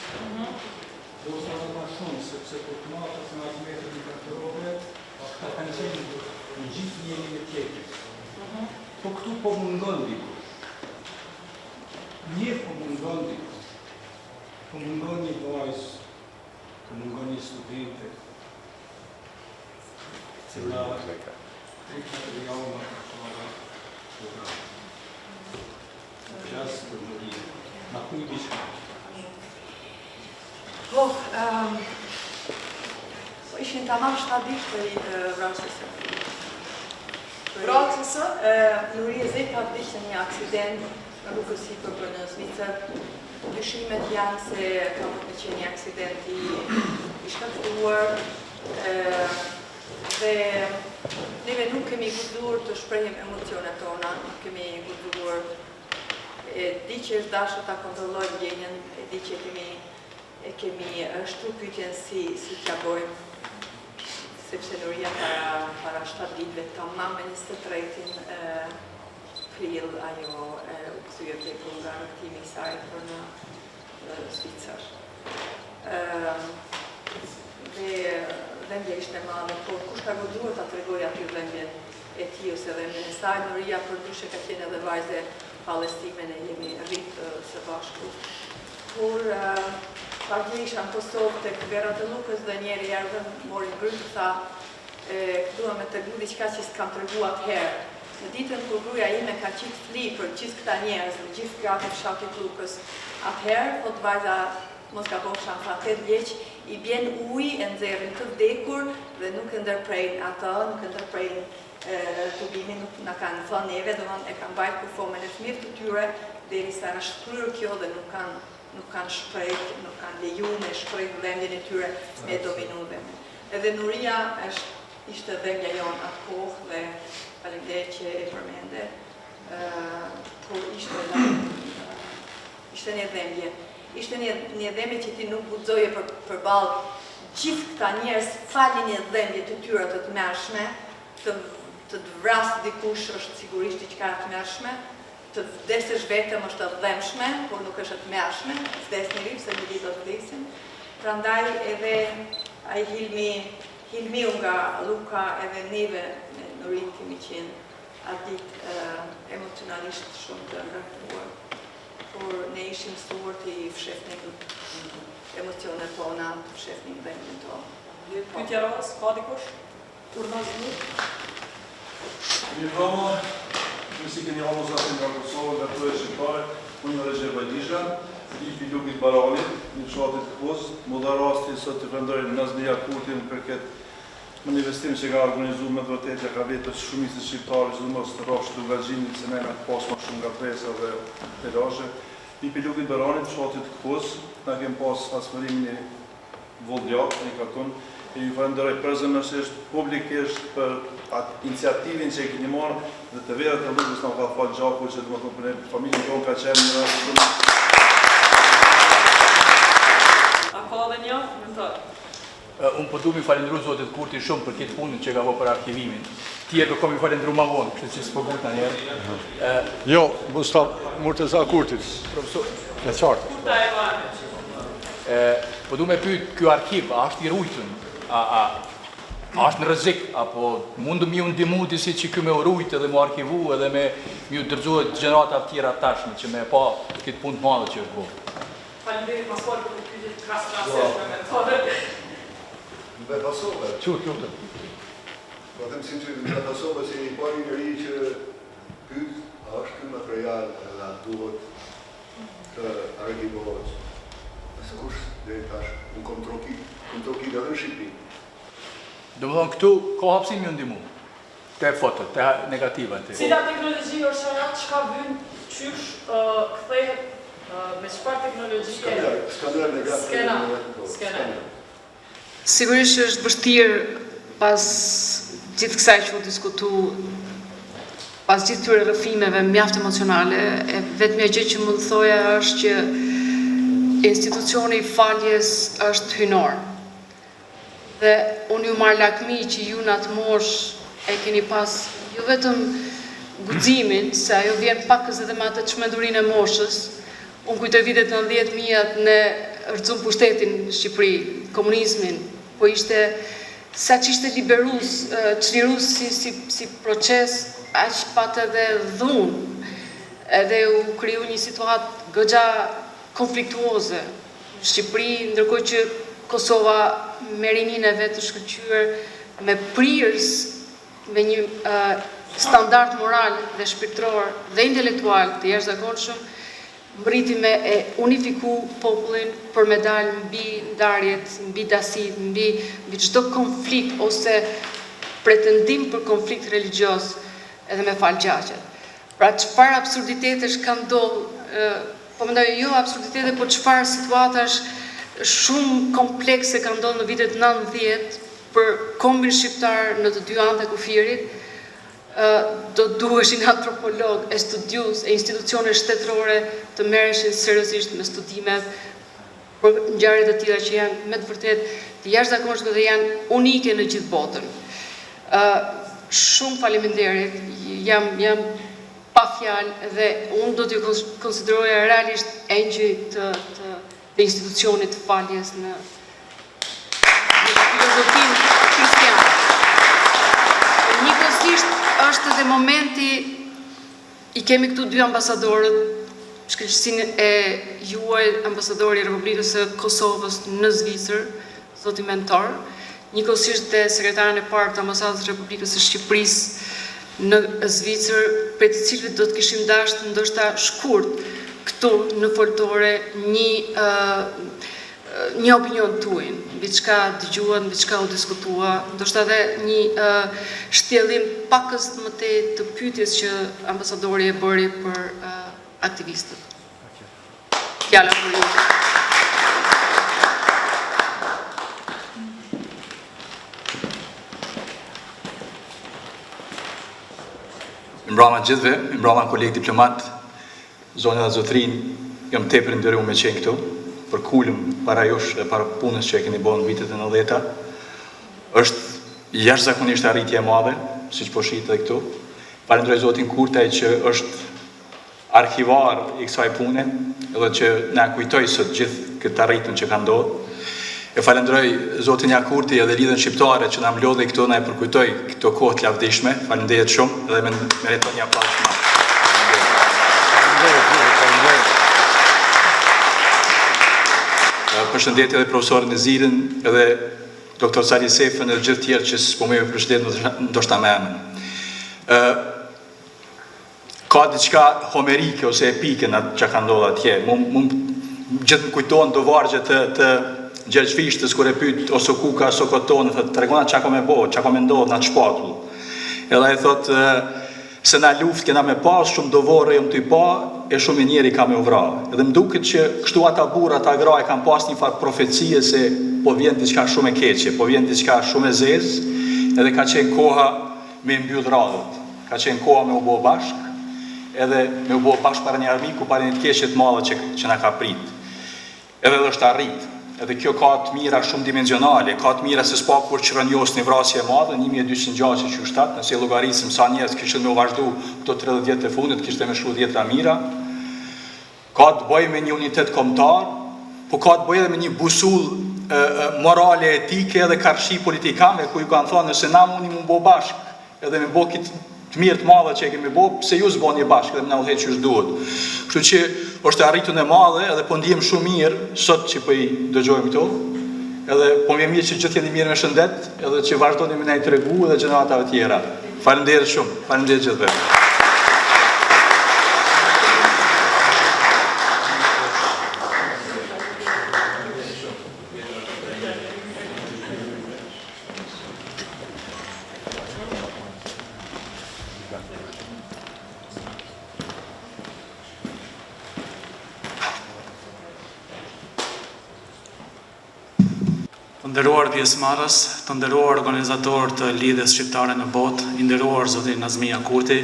Speaker 18: do të në ma shumë, sepse për të matës në atë metrë një kartërove, këta kanë qenë në gjithë njëri me tjetës. Po këtu po mungon dikush. Një po mungon dikush. Po mungon një vajzë, po mungon një studente, cila rikë të rjallë në këshora, Qasë për më një, në kuj diqka.
Speaker 11: Po, ishin të mamë 7 ditë për I vrasësë.
Speaker 12: Vrasësë?
Speaker 11: Nuri e Zeka vdishtë një aksident në rrugës sipër për në Zvicër. Dyshimet janë se ka më të qenë një aksident I shkaktuar dhe neve nuk kemi guddur të shprehim emocionet tona, nuk kemi guddur di që është dashur ta kontrollojmë ndjenjen, e di që kemi shtru pyetjen si t'ja bojmë, sepse Nuria para 7 ditëve tamam me 23 prill ajo u kthye tek nga rrugtimi I saj për në Zvicër. Dhembja ishte madhe, por kush ka godruar ta tregoj aty dhembjen e tij ose dhembjen e saj. Nuria për dyshe ka qenë edhe vajze Palestimen e jemi rritë së bashku. Kur pagje isha në Kosovë të Vera të Lukës dhe njeri erdhën, mori grënë, tha, këtua me të gru diqka që s'kam të regu atëherë. Në ditën kur gruja ime ka qitë fli për gjithë këta njerëz, në gjithë gratë fshatit Lukës, atëherë, thot vajza mos ka po shafa 8 vjeq, I bjen uj e nxerrin të vdekur dhe nuk e ndërprejnë ata, nuk e ndërprejnë tubimin, nuk na kanë thënë neve, domethënë e kanë bajt për formën e fëmijëve të tyre, derisa është kryer kjo dhe nuk kanë shpreh, nuk kanë leju me shpreh vendin e tyre me dominu vendin. Edhe Nuria ishte dhënja jonë atë kohë dhe faleminderit që e përmende, por ishte një dhëmbje. Ishte një dhëmbje që ti nuk guxoje përballë gjithë këta njerëz falin një dhëmbje të tyre të tmerrshme, të vras dikush është sigurisht diçka e tmerrshme, të vdesësh vetëm është e dhëmshme, por nuk është e tmerrshme, vdes njëri pse një ditë do të vdesim. Prandaj edhe ai Hilmiu nga Luka edhe neve me Nurin kemi qenë atë ditë emocionalisht shumë të ngarkuar. Por ne ishim mësuar të I fshefnim emocionet tona, të fshefnim vendin tonë.
Speaker 12: Pyetja Ros, ka dikush? Urnazmi?
Speaker 19: Mirë vama, si keni ramo zatin nga Kosovë, nga të e shqiptare, unë në Regjer Bajdisha, I Lukit Baralit, një qatit këpos, më dha rasti sot të përndojnë Nazmija Kurtin për këtë manifestim që ka organizu me të vërtetja ka vetër shumisë shqiptare, që mos të rafsh të vazhjimit se ne nga të pas ma shumë nga presa dhe pelashe. I Lukit Baralit, qatit këpos, na kem pas asmërimin e Voldjak, një karton, e ju falenderoj prezëmërsisht, publikisht për atë iniciativin që e keni marrë dhe të verët e lukës nga ka falë gjaku që të më të përne familjen tonë ka qenë një rrasë shumë.
Speaker 12: A ka dhe një? Mentor.
Speaker 17: Unë përdu mi falendru Zotit Kurti shumë për këtë punën që ka po për arkivimin. Tjerë do kom i falendru ma vonë, kështë që s'po gurta njerë. Jo, Mustav Murteza Kurtit. Profesor. E qartë.
Speaker 12: Kurta e vane.
Speaker 17: Po du me pyet, kjo arkiv, a është I rujtën? A është në rrezik, apo mundu mi unë dimu disi që kjo me urujt edhe mu arkivu edhe me ju dërgjohet gjenerata tjera tashme që me pa këtë punë të madhe që është bo.
Speaker 12: Faleminderit mas folë për të pyetjet krasnaseshme me mentore.
Speaker 10: Në Kosovë.
Speaker 17: Qurtë, qurtë.
Speaker 10: Po them sinqerisht në Kosovë si një pari njëri që pyet, a është ky material edhe a duhet të arkivohet. Nëse kush deri tash në kontroki edhe në Shqipëri.
Speaker 17: Do më thonë, këtu ka hapësim ju ndimu, te fotot, te negativa.
Speaker 12: Cila teknologi është ajo që ka vynë qysh kthehet me çfarë teknologjie? Skener.
Speaker 6: Sigurisht është vështirë pas gjithë kësaj që u diskutu, pas gjithë këtyre rrëfimeve mjaft emocionale, e vetmja gjë që mund të thoja është që institucioni I faljes është hynor. Dhe unë ju marrë lakmi që ju në atë mosh e keni pas jo vetëm guximin, se ajo vjen pakës edhe me atë çmendurin e moshës. Unë kujtoj vitet 90-mijat në rrëzum pushtetin në Shqipëri, komunizmin, po ishte, sa që ishte liberus, çlirus si proces, aq pat edhe dhunë, edhe u kriju një situatë goxha konfliktuoze në Shqipëri, ndërkohë që Kosova me rinin e vetë të shkëlqyer, me prirës, me një standard moral dhe shpirtëror dhe intelektual të jashtëzakonshëm, mbriti me e unifiku popullin për me dalë mbi ndarjet, mbi dasit, mbi çdo konflikt ose pretendim për konflikt religjioz edhe me falgjaqet. Pra çfarë absurditetesh kanë ndodhur, po mendoj jo absurditete, por çfarë situatash shumë komplekse ka ndodhur në vitet 90 për kombin shqiptar në të dy anët e kufirit, do duheshin antropolog, e studius, e institucione shtetërore të merreshin seriozisht me studimet për ngjarje të tilla që janë me të vërtetë të jashtëzakonshme dhe janë unike në gjithë botën. Shumë faleminderit, jam pa fjalë dhe unë do t'ju konsideroja realisht engjëj të institucionit të faljes në filozofin kristiane. Njëkohësisht është edhe momenti, I kemi këtu dy ambasadorët, shkëlqësinë e juaj ambasadori I Republikës së Kosovës në Zvicër, zoti mentor, njëkohësisht dhe sekretaren e parë të ambasadës së Republikës së Shqipërisë në Zvicër, për të cilët do të kishim dashur ndoshta shkurt këtu në foltore një një opinion tuaj, mbi çka dëgjuan, mbi çka u diskutua, ndoshta edhe një shtjellim pakës më të pyetjes që ambasadori e bëri për aktivistët. Fjala për ju.
Speaker 7: Mbrama gjithve, mbrama kolegë diplomat, zonja dhe zotrin, jam tepër nderuar me qenë këtu, për kulëm para jush dhe para punës që e keni bërë në vitet e 90-ta. Është jashtëzakonisht arritje e madhe, siç po shihit edhe këtu. Falenderoj zotin Kurtaj që është arkivar i kësaj pune, edhe që na kujtoi sot gjithë këtë arritjen që ka ndodhur. E falenderoj zotin Jakurti edhe lidhjen shqiptare që na mlodhi këtu, na e përkujtoi këto kohë të lavdishme. Faleminderit shumë edhe meriton një aplauz shumë. Përshëndetje edhe profesorin Nezirin, edhe doktor Sali Sefën edhe gjithë tjerë që s'po më përshëndet ndoshta me emrin. Ka diçka homerike ose epike në që ka ndodhur atje. Gjithë më kujtohen do vargje të Gjergj Fishtës kur e pyet ose Kuka ose Kotonë, thotë tregona çka ka më bëu, çka ka më ndodhur na shpatull. Edhe ai thotë se na luftë kena me pas, shumë do vorë jam ty pa, e shumë i njeri ka me u vra. Edhe më duket që kështu ata burra, ata gra e kanë pas një farë profecie se po vjen diçka shumë e keqe, po vjen diçka shumë e zezë, edhe ka qenë koha me mbyll radhët, ka qenë koha me u bo bashk, edhe me u bo bashk para një armiku, para një të keqe të madhe që na ka prit. Edhe është arrit. Edhe kjo ka të mira shumë dimensionale, ka të mira se s'pa kur që rënjos një vrasje e madhe, 1200 gjaqe që u shtatë, nëse e llogarisëm sa njerëz kishin me u vazhdu këto 30 vjet e fundit, kishte me shku 10 mira. Ka të bëj me një unitet kombëtar, po ka të bëj edhe me një busull morale, etike dhe karshi politikane, ku ju kanë thonë nëse na mundi mu bo bashk, edhe me bo kitë të mirë të madhe që e kemi bo, pse ju s'bo një bashkë edhe me na u heq që duhet. Kështu që është arritun e madhe edhe po ndihem shumë mirë sot që po i dëgjojmë këto, edhe po më mirë që gjithë jeni mirë me shëndet, edhe që vazhdoni me na i tregu edhe gjeneratave tjera. Faleminderit shumë, faleminderit gjithëve.
Speaker 20: Të nderuar pjesëmarrës, të nderuar organizator të lidhjes shqiptare në botë, i nderuar zotin Nazmi Jakurti,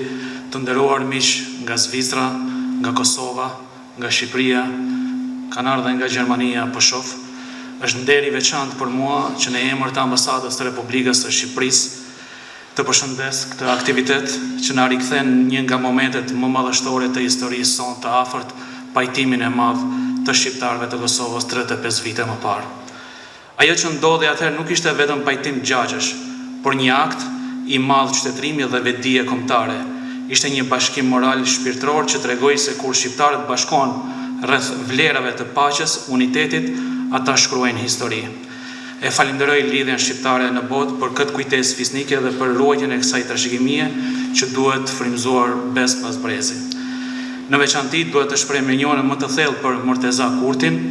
Speaker 20: të nderuar miq nga Zvicra, nga Kosova, nga Shqipëria, kanë ardhur nga Gjermania, po shoh. Është nder i veçantë për mua që në emër të ambasadës të Republikës së Shqipërisë të përshëndes këtë aktivitet që na rikthen një nga momentet më madhështore të historisë sonë të afërt, pajtimin e madh të shqiptarëve të Kosovës 35 vite më parë. Ajo që ndodhi atëherë nuk ishte vetëm pajtim gjagjesh, por një akt i madh qytetërimi dhe vetdije kombëtare. Ishte një bashkim moral shpirtëror që tregoi se kur shqiptarët bashkohen rreth vlerave të paqes, unitetit, ata shkruajnë histori. E falenderoj lidhjen shqiptare në botë për këtë kujtesë fisnike dhe për ruajtjen e kësaj trashëgimie që duhet frymzuar bes pas brezi. Në veçanti duhet të shpreh mirënjohjen më të thellë për Murteza Kurtin,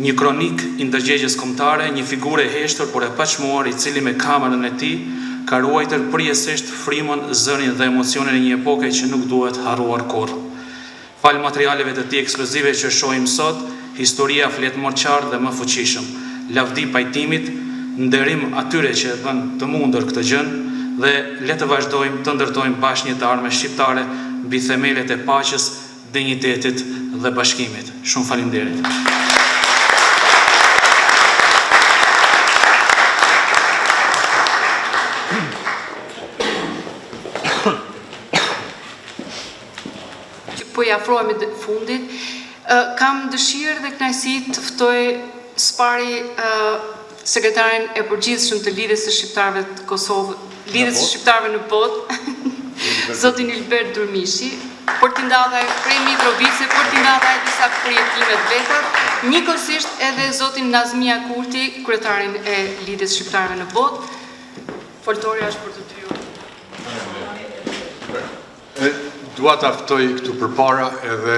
Speaker 20: një kronik i ndërgjegjes kombëtare, një figurë e heshtër por e paqmuar i cili me kamerën e tij ka ruajtur përjetësisht frymën, zërin dhe emocionin e një epoke që nuk duhet harruar kurrë. Fal materialeve të tij ekskluzive që shohim sot, historia flet më qartë dhe më fuqishëm. Lavdi pajtimit, nderim atyre që e bën të mundur këtë gjën dhe le të vazhdojmë të ndërtojmë bashkë një të arme shqiptare mbi themelet e paqes, dinjitetit dhe bashkimit. Shumë faleminderit.
Speaker 6: Po i afrohemi fundit, kam dëshirë dhe kënaqësi të ftoj së pari sekretarin e përgjithshëm të lidhjes së shqiptarëve të Kosovës, lidhjes së shqiptarëve në botë, zotin Ilbert Durmishi, për t'i ndadhaj prej Mitrovice, për t'i ndadhaj disa përjetime të veta, njëkohësisht edhe zotin Nazmi Jakurti, kryetarin e lidhjes së shqiptarëve në botë. Foltorja është për të dy.
Speaker 7: Dua ta ftoj këtu përpara edhe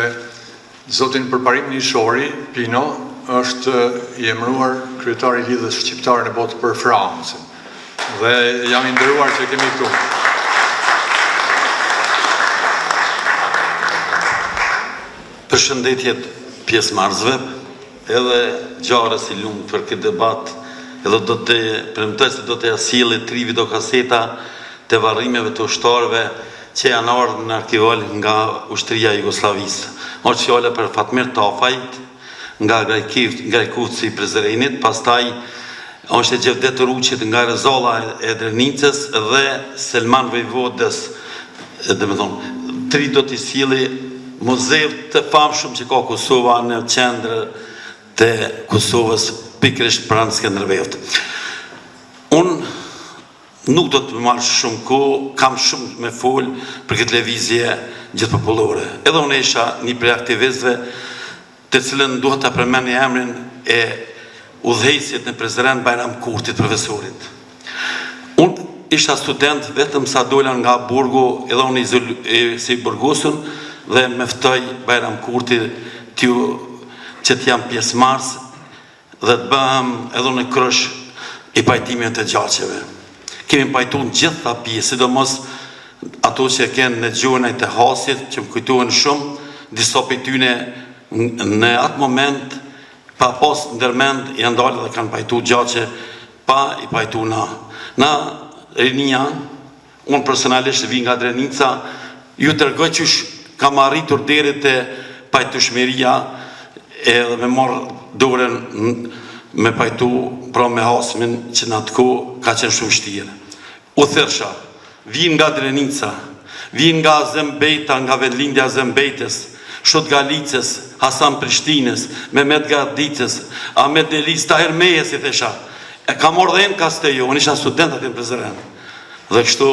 Speaker 7: zotin përparim Nishori, Pino, është i emëruar kryetari i Lidhjes Shqiptare në Botë për Francën. Dhe jam i nderuar që kemi këtu.
Speaker 21: Përshëndetjet pjesëmarrësve, edhe gjarës i lumë për këtë debat, edhe do të premtoj se do të sjellë 3 videokaseta të varrimeve të ushtarëve që janë ardhur në arkival nga ushtria Jugosllavisë. Është fjala për Fatmir Tafajt nga Grajkuvci i Prizrenit, pastaj është Gjevdet Ruçit nga Rezolla e Drenicës dhe Selman Vojvodës, domethënë 3 do të sjellë muzeu të famshëm që ka Kosova në qendër të Kosovës, pikërisht pranë Skënderbeut. Unë nuk do të marrë shumë kohë, kam shumë me fol për këtë lëvizje gjithëpopullore. Edhe unë isha një prej aktivistëve të cilën duhet të përmend emrin e udhëheqësit në prezident Bajram Kurtit, profesorit. Unë isha student vetëm sa dola nga burgu, edhe unë si burgosën, dhe me ftoj Bajram Kurti që t'jam pjesëmarrës dhe të bëhem edhe në krysh i pajtimit të gjaqeve. Kemi pajtu në gjitha pjesë, sidomos ato që kenë në gjuhën e të hasit, që më kujtohen shumë, disa për tyne në atë moment, pa pas ndërmend, janë dalë dhe kanë pajtu gjaqe, pa i pajtu na. Na rinia, unë personalisht vi nga Drenica, ju tërgoj qysh kam arritur deri te pajtueshmëria edhe me marrë dorën me pajtu pra me hasmin që në atë kohë ka qenë shumë vështirë. U thërsha, vin nga Drenica, vin nga Zembejta, nga vendlindja Zembejtës, Shot Galicës, Hasan Prishtinës, Mehmet Gardicës, Ahmet Delis, Tahir Mejes i thesha. E ka marrë dhe në Kastejo, unë isha student aty në Prizren. Dhe kështu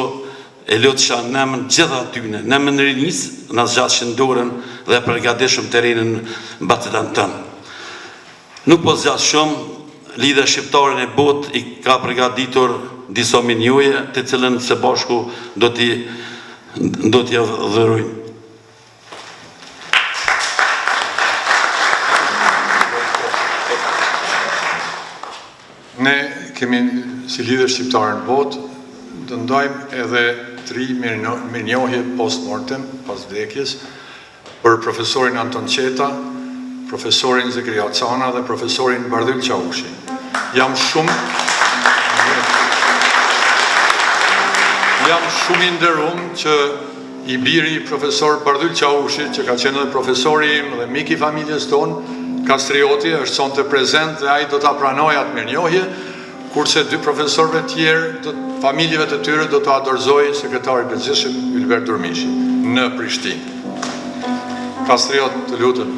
Speaker 21: e lutësha nëmën gjitha atyne, nëmën rinis, në zgjatë shëndorën dhe përgatishëm terenin në Batidan tënë. Nuk po zgjatë shumë, Lidhja Shqiptare në Botë i ka përgatitur disa minjoje, të cilën se bashku do t'i dhërojnë.
Speaker 7: Ne kemi si Lidhja Shqiptare në Botë, të ndajmë edhe 3 mirënjohje post-mortem, pas vdekjes, për profesorin Anton Qeta, profesorin Zekria Cana dhe profesorin Bardhyl Qaushi. Jam shumë i nderuar që i biri profesor Bardhyl Qaushi, që ka qenë edhe profesori im dhe mik i familjes tonë, Kastrioti, është sonte prezent dhe ai do ta pranojë atë mirënjohje, kurse 2 profesorëve tjerë, familjeve të tyre do të adorzojë sekretari i përgjithshëm Ylber Durmishi në Prishtinë. Kastriot, të lutem.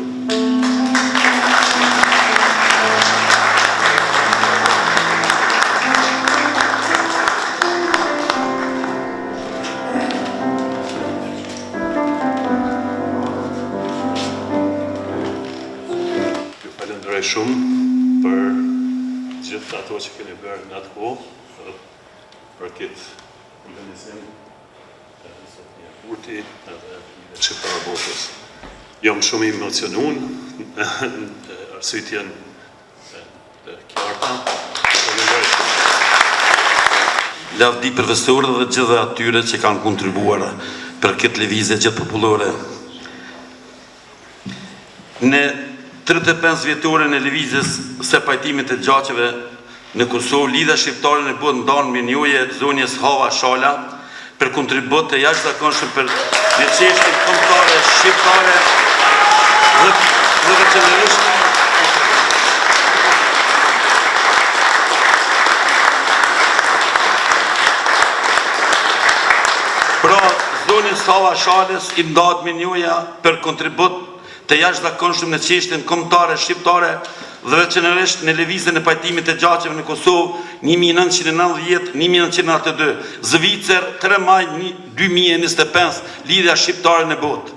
Speaker 21: Ju falenderoj shumë për gjithë ato që keni bërë në atë kohë, për këtë organizim të Zotnia Kurti edhe Lidhja Shqiptare e Botës. Jam shumë i emocionuar në arsyetjen të qarta. Lavdi profesorëve dhe gjithë atyre që kanë kontribuar për këtë lëvizje gjithëpopullore. Në 35 vjetoren e lëvizjes së pajtimit të gjaqeve në Kosovë, Lidhja Shqiptare në Botë ndan mirënjohje zonjës Hava Shala për kontribut të jashtëzakonshëm për çështjen kombëtare shqiptare dhe veçanërisht pra zonjës Hava Shalës i ndahet mirënjohja për kontribut të jashtëzakonshëm në çështjen kombëtare shqiptare dhe veçanërisht në lëvizjen e pajtimit të gjaqeve në Kosovë 1990-1992, Zvicër 3 maj 2025, Lidhja Shqiptare në Botë.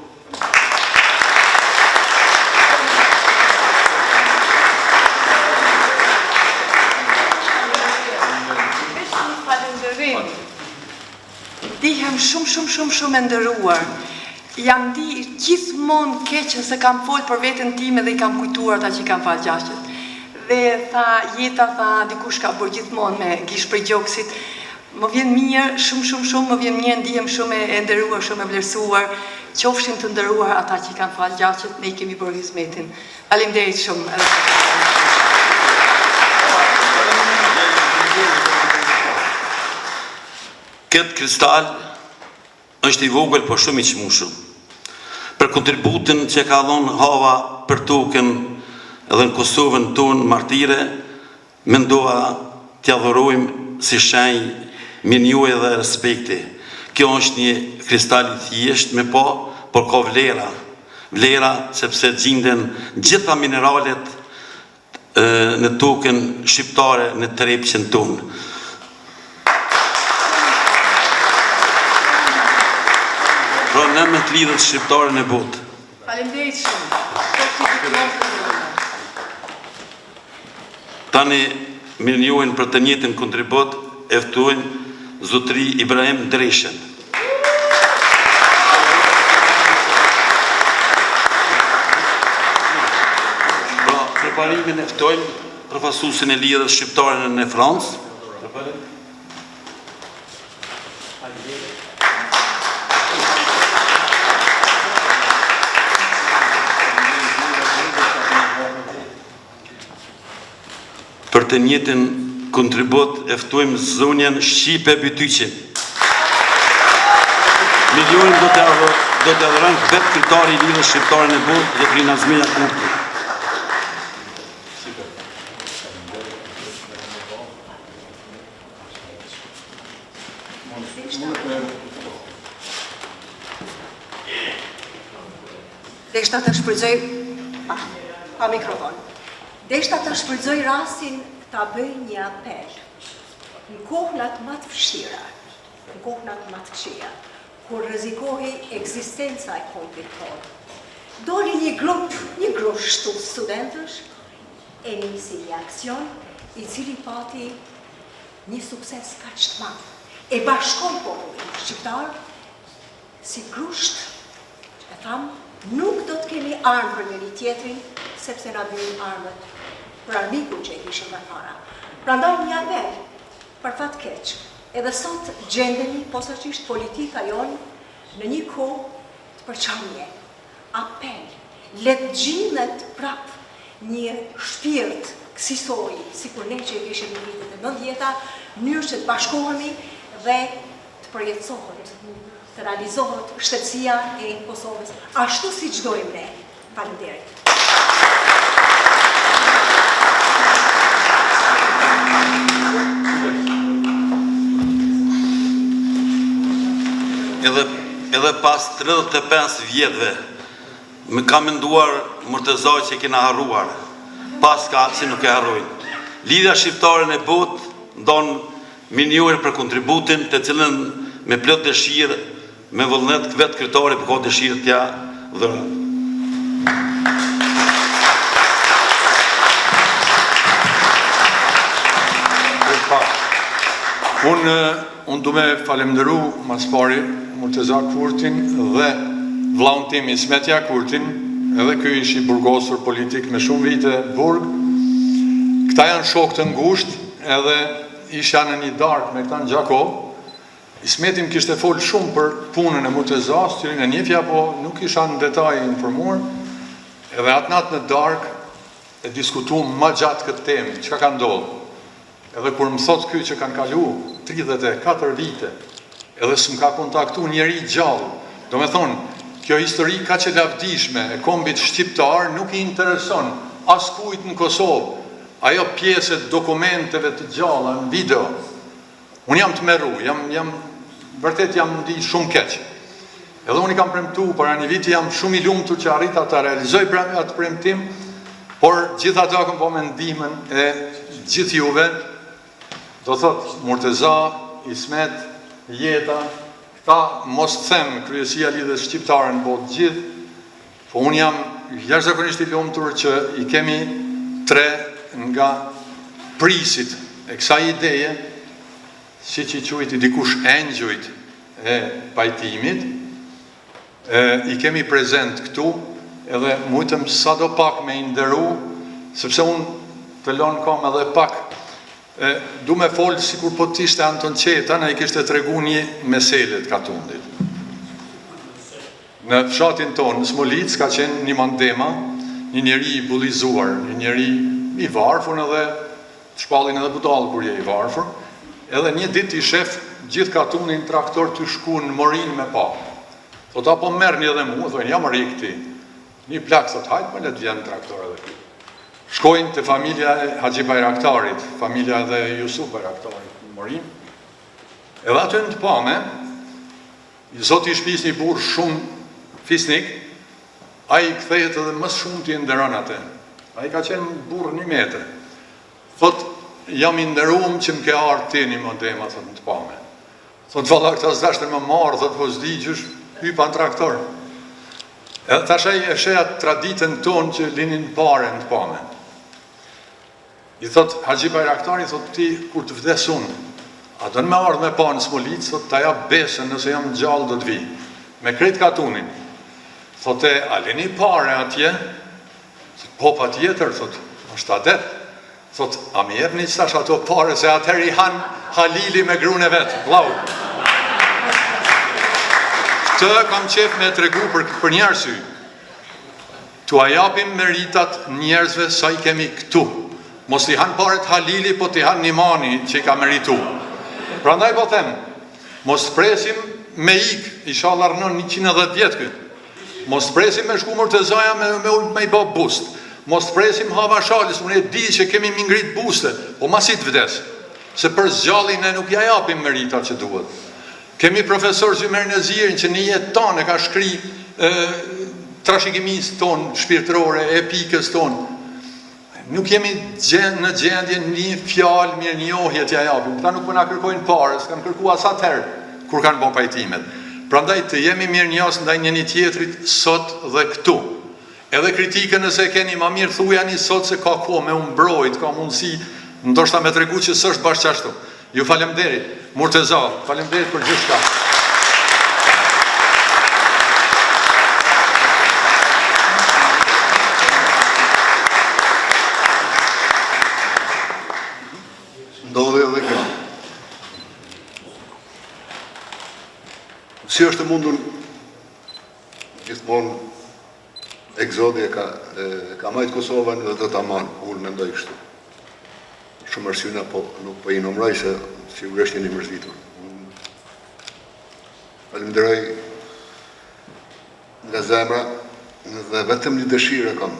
Speaker 11: Dihem shumë e ndëruar. Jam di gjithmonë keqen se kam folë për veten time dhe i kam kujtuar ata që kam falë gjashtet. dhe tha, jeta tha, dikush ka bërë gjithmonë me gish për gjoksit, më vjen mirë, shumë, më vjen mirë, ndihem shumë e nderuar, shumë e vlerësuar, qofshin të nderuar ata që kanë falë gjaqet, ne I kemi bërë hizmetin. Faleminderit shumë.
Speaker 21: Këtë kristal është I vogël po shumë I çmueshëm. Për kontributin që ka dhënë Hava për tokën edhe në Kosovën tonë martire, mendova t'ia dhurojmë si shenjë mirënjohje dhe respekti. Kjo është një kristal I thjeshtë me pa, por ka vlera. Vlera sepse gjenden gjitha mineralet në tokën shqiptare në Trepçën tonë. Pra në me të lidhët shqiptare në botë.
Speaker 11: Faleminderit shumë.
Speaker 21: Tani mirënjohen për të njëjtin kontribut e ftuajnë Zotri Ibrahim Dreshen. Pra, preparimin e ftojnë përfaqësuesin e lidhjes shqiptare në Francë. Për të njëjtin kontribut e ftojmë zonjën Shqipe Bytyqin. Milionin do të adhërojnë vetë kryetari I lidhjes shqiptare në botë, Zotri Nazmia Kurti.
Speaker 14: Deshta të shfrytëzoj pa mikrofon. Deshta të shfrytëzoj rastin ta bëj një apel në kohënat më të vështira, në kohënat më të këqija, kur rrezikohej ekzistenca e kombit tonë. Doli një grup studentësh e nisi një aksion I cili pati një sukses kaq të madh. E bashkoi popullin shqiptar si grusht, e tham, nuk do të kemi armë për njëri tjetrin, sepse na bëjmë armët për armikun që e kishim më para. Prandaj një apel, për fat keq, edhe sot gjendemi posaçisht politika jonë në një kohë të përçarje. Apel, le të gjendet prap një shpirt kësaj, sikur ne që e kishim në vitet e 90-ta, mënyrë që të bashkohemi dhe të përjetësohet, të realizohet shtetësia e Kosovës, ashtu si çdojmë ne. Faleminderit.
Speaker 21: Edhe pas 35 vjetëve, më ka menduar Murtezaj që kena harruar, pas ka si nuk e harrojnë. Lidhja shqiptare në botë ndonë minjohër për kontributin të cilën me plot dëshirë, me vullnet vetë kryetari për ka dëshirë t'ja dhërë.
Speaker 7: Unë du me falemderu mas pari Murteza Kurtin dhe vllaun tim Ismetja Kurtin, edhe ky ishi burgosur politik me shumë vite burg. Këta janë shokë të ngushtë, edhe isha në një darkë me këta në Gjakov. Ismetim kishte folë shumë për punën e Murtezas, që në njefja, po nuk isha në detaj informuar, edhe atë natë në darkë e diskutuam më gjatë këtë temë, çka ka ndodhur. Edhe kur më thot ky që kanë kalu 34 vite, edhe s'm ka kontaktu njeri gjallë, do me thonë, kjo histori ka që lavdishme e kombit shqiptar nuk I intereson as kujt në Kosovë, ajo pjesët dokumenteve të gjalla në video. Unë jam të meru, vërtet jam ndi shumë keq. Edhe unë I kam premtu, para një viti jam shumë I lumtur që arrita të realizoj atë premtim, por gjitha ta këm po me ndihmën e gjithë juve, do thot Murteza, Ismet, Jeta, këta mos të them kryesia lidhjes shqiptare në botë gjithë, po unë jam jashtëzakonisht I lumtur që I kemi 3 nga prisit e kësaj ideje, si që I quajti dikush engjujt e pajtimit, I kemi prezent këtu, edhe mujtëm sa do pak me I nderu, sepse unë të lonë kam edhe pak, du me folë si kur po t'ishte Anton Qeta, në i kishte tregu një meselet Katundit. Në fshatin tonë, në Smolic, ka qenë një mandema, një njeri i bulizuar, një njeri i varfur edhe shpallin edhe budal kur je i varfur, edhe një dit i shef gjithë Katundin traktor të shku në Morin me pa. Thot, apo merë një dhe mu, thojnë, jam rikti, një plak, thot, hajtë me letë vjenë traktor edhe këtë. Shkojnë të familja e Haxhi Bajraktarit, familja dhe Jusuf Bajraktarit në Morin, edhe aty në të pame, zoti i shpis një burë shumë fisnik, a i kthejet edhe më shumë t'i ndëron atë. A i ka qenë burë 1 meter. Thot, jam i ndërum që më ke arë ti një modema, thot në të pame. Thot, valla këta zdashtë më marë, thot, po zdi gjysh, hypa në traktor. Edhe ta shaj e sheja traditën tonë që linin pare në të pame. I thot, Haxhi Bajraktari, thot, ti, kur të vdes unë, a do në me ardhë me pa në Smolic, thot, ta ja besën nëse jam gjallë do të vi. Me kretë Katunin. Thot, a lini pare atje? Thot, po pa tjetër, thot, është adet. Thot, a mi jep një qëtash ato pare, se atër i han Halili me grune vetë, blau. Të kam qef me të regu për një arsy. Tu a japim meritat njerëzve sa i kemi këtu. Mos t'i han paret Halili, po t'i han Nimani që i ka meritu. Pra ndaj po them, mos presim me ik, isha larnon 110 vjetë këtë. Mos presim me shkumër të zaja me i bo bust. Mos presim hava shalis, unë e di që kemi mingrit buste, po masit vdes. Se për zgjallin e nuk ja japim meritat që duhet. Kemi profesor Zymer Nezirin që një jetë tonë e ka shkri trashikimis tonë, shpirtërore, epikës tonë. Nuk jemi në gjendje një fjalë mirë njohje t'ja japim. Këta nuk përna kërkojnë pare, s'kanë kërku asat herë, kur kanë bo pajtimet. Pra ndaj të jemi mirë njës ndaj një tjetrit sot dhe këtu. Edhe kritikën nëse keni ma mirë thuja një sot se ka ko me umbrojt, ka mundësi, ndoshta me tregu që sështë bashkë qashtu. Ju falemderit, Murteza, falemderit për gjithë shka.
Speaker 10: Ndodhe edhe kjo. Si është mundur gjithmonë egzodje ka majtë Kosovën dhe të ta manë, unë mendoj kështu. Shumë arsyna, po nuk po i nomraj se sigurisht jeni mërzitur. Falenderoj nga zemra dhe vetëm një dëshirë kam.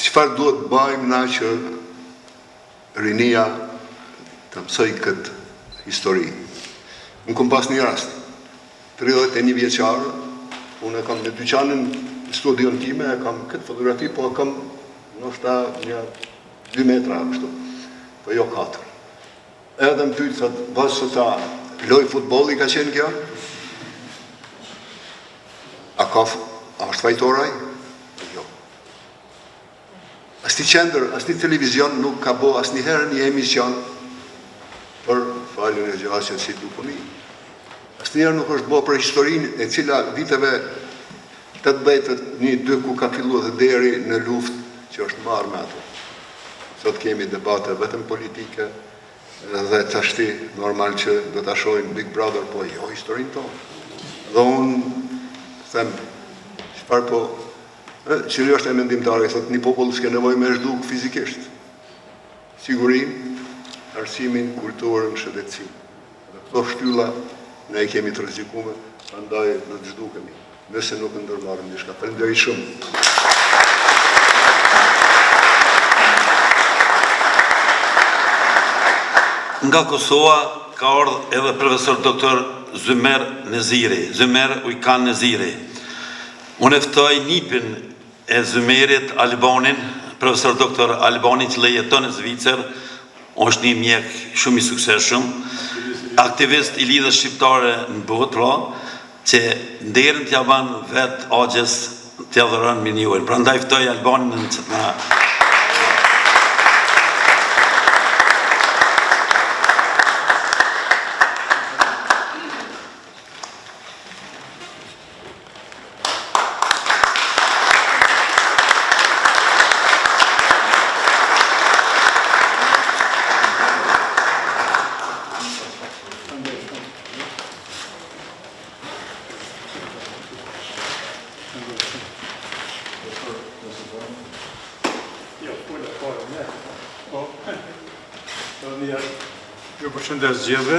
Speaker 10: Qëfar duhet bëjmë na që rinia të mësoj këtë histori. Unë kom pas një rast, 31 vjeqarë, unë e kam në dyqanën në studion time, e kam këtë fotografi, po e kam nështë një 2 metra, kështu, po jo 4. Edhe më pytë, thëtë, vazë së ta loj futboli ka qenë kjo? A është fajtoraj? Jo. Asti qendër, asti televizion nuk ka bo asni herë një emision për falën e gjasjet si duponi. Asni herë nuk është bo për historinë e cila viteve 81-2 ku ka fillu dhe deri në luft që është marrë me ato. Sot kemi debate vetëm politike dhe të ashti normal që do të ashojnë Big Brother, po jo historinë tonë. Dhe unë them, qëfar po, qëri është e mendimtare, thot një popull s'ke nevoj me zhduk fizikisht. Sigurim, arsimin, kulturën, shëndetësin. Dhe këto shtylla ne i kemi të rrezikume, andaj në të zhdukemi, nëse nuk ndërmarëm një shka. Falenderoj shumë.
Speaker 21: Nga Kosova ka ardhur edhe profesor doktor Zymer Neziri, Zymer Ujkan Neziri. Unë ftoj nipin e Zymerit Albanin, profesor doktor Albani që jeton në Zvicër, është një mjek shumë i suksesshëm, aktivist i lidhjes shqiptare në botë, që nderën t'ja ban vetë agjes t'ja dhëron minjuar. Prandaj ftoj Albanin që të na
Speaker 8: Ju përshëndes gjithëve,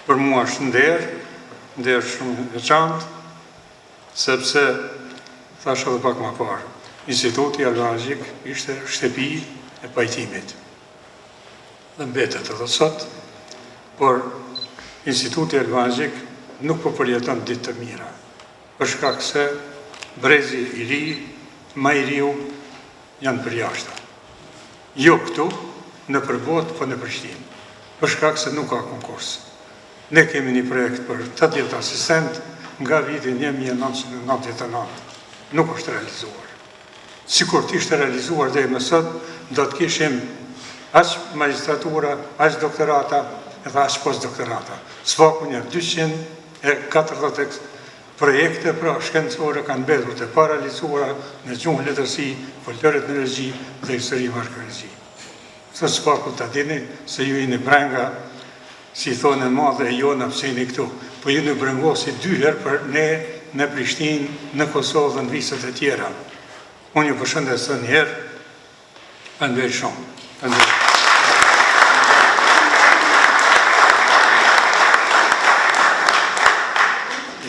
Speaker 8: për mua është nder shumë e veçantë, sepse, thash edhe pak më parë, Instituti Albanëzik ishte shtëpi e pajtimit. Dhe mbetet edhe sot, por Instituti Albanëzik nuk po përjeton ditë të mira, për shkak se brezi i ri, më i riu, janë për jashtë. Jo këtu, në përbot, po në Prishtinë, për shkak se nuk ka konkurs. Ne kemi një projekt për 80 asistent nga vitin 1999. Nuk është realizuar. Sikur të ishte realizuar dhe më sot, do të kishim aq magistratura, aq doktorata edhe aq postdoktorata. S'paku një 240 projekte pra shkencore kanë mbetur të parealizuara në gjuhën letërsi, folkloret në energji dhe histori arkeologji. Së s'paku të dini se ju jeni brenga, si thonë madhe e jona pëse jeni këtu, po ju në brengosi 2 herë për ne në Prishtinë, në Kosovë dhe në viset e tjera. Unë ju përshëndes të njerë, faleminderit shumë.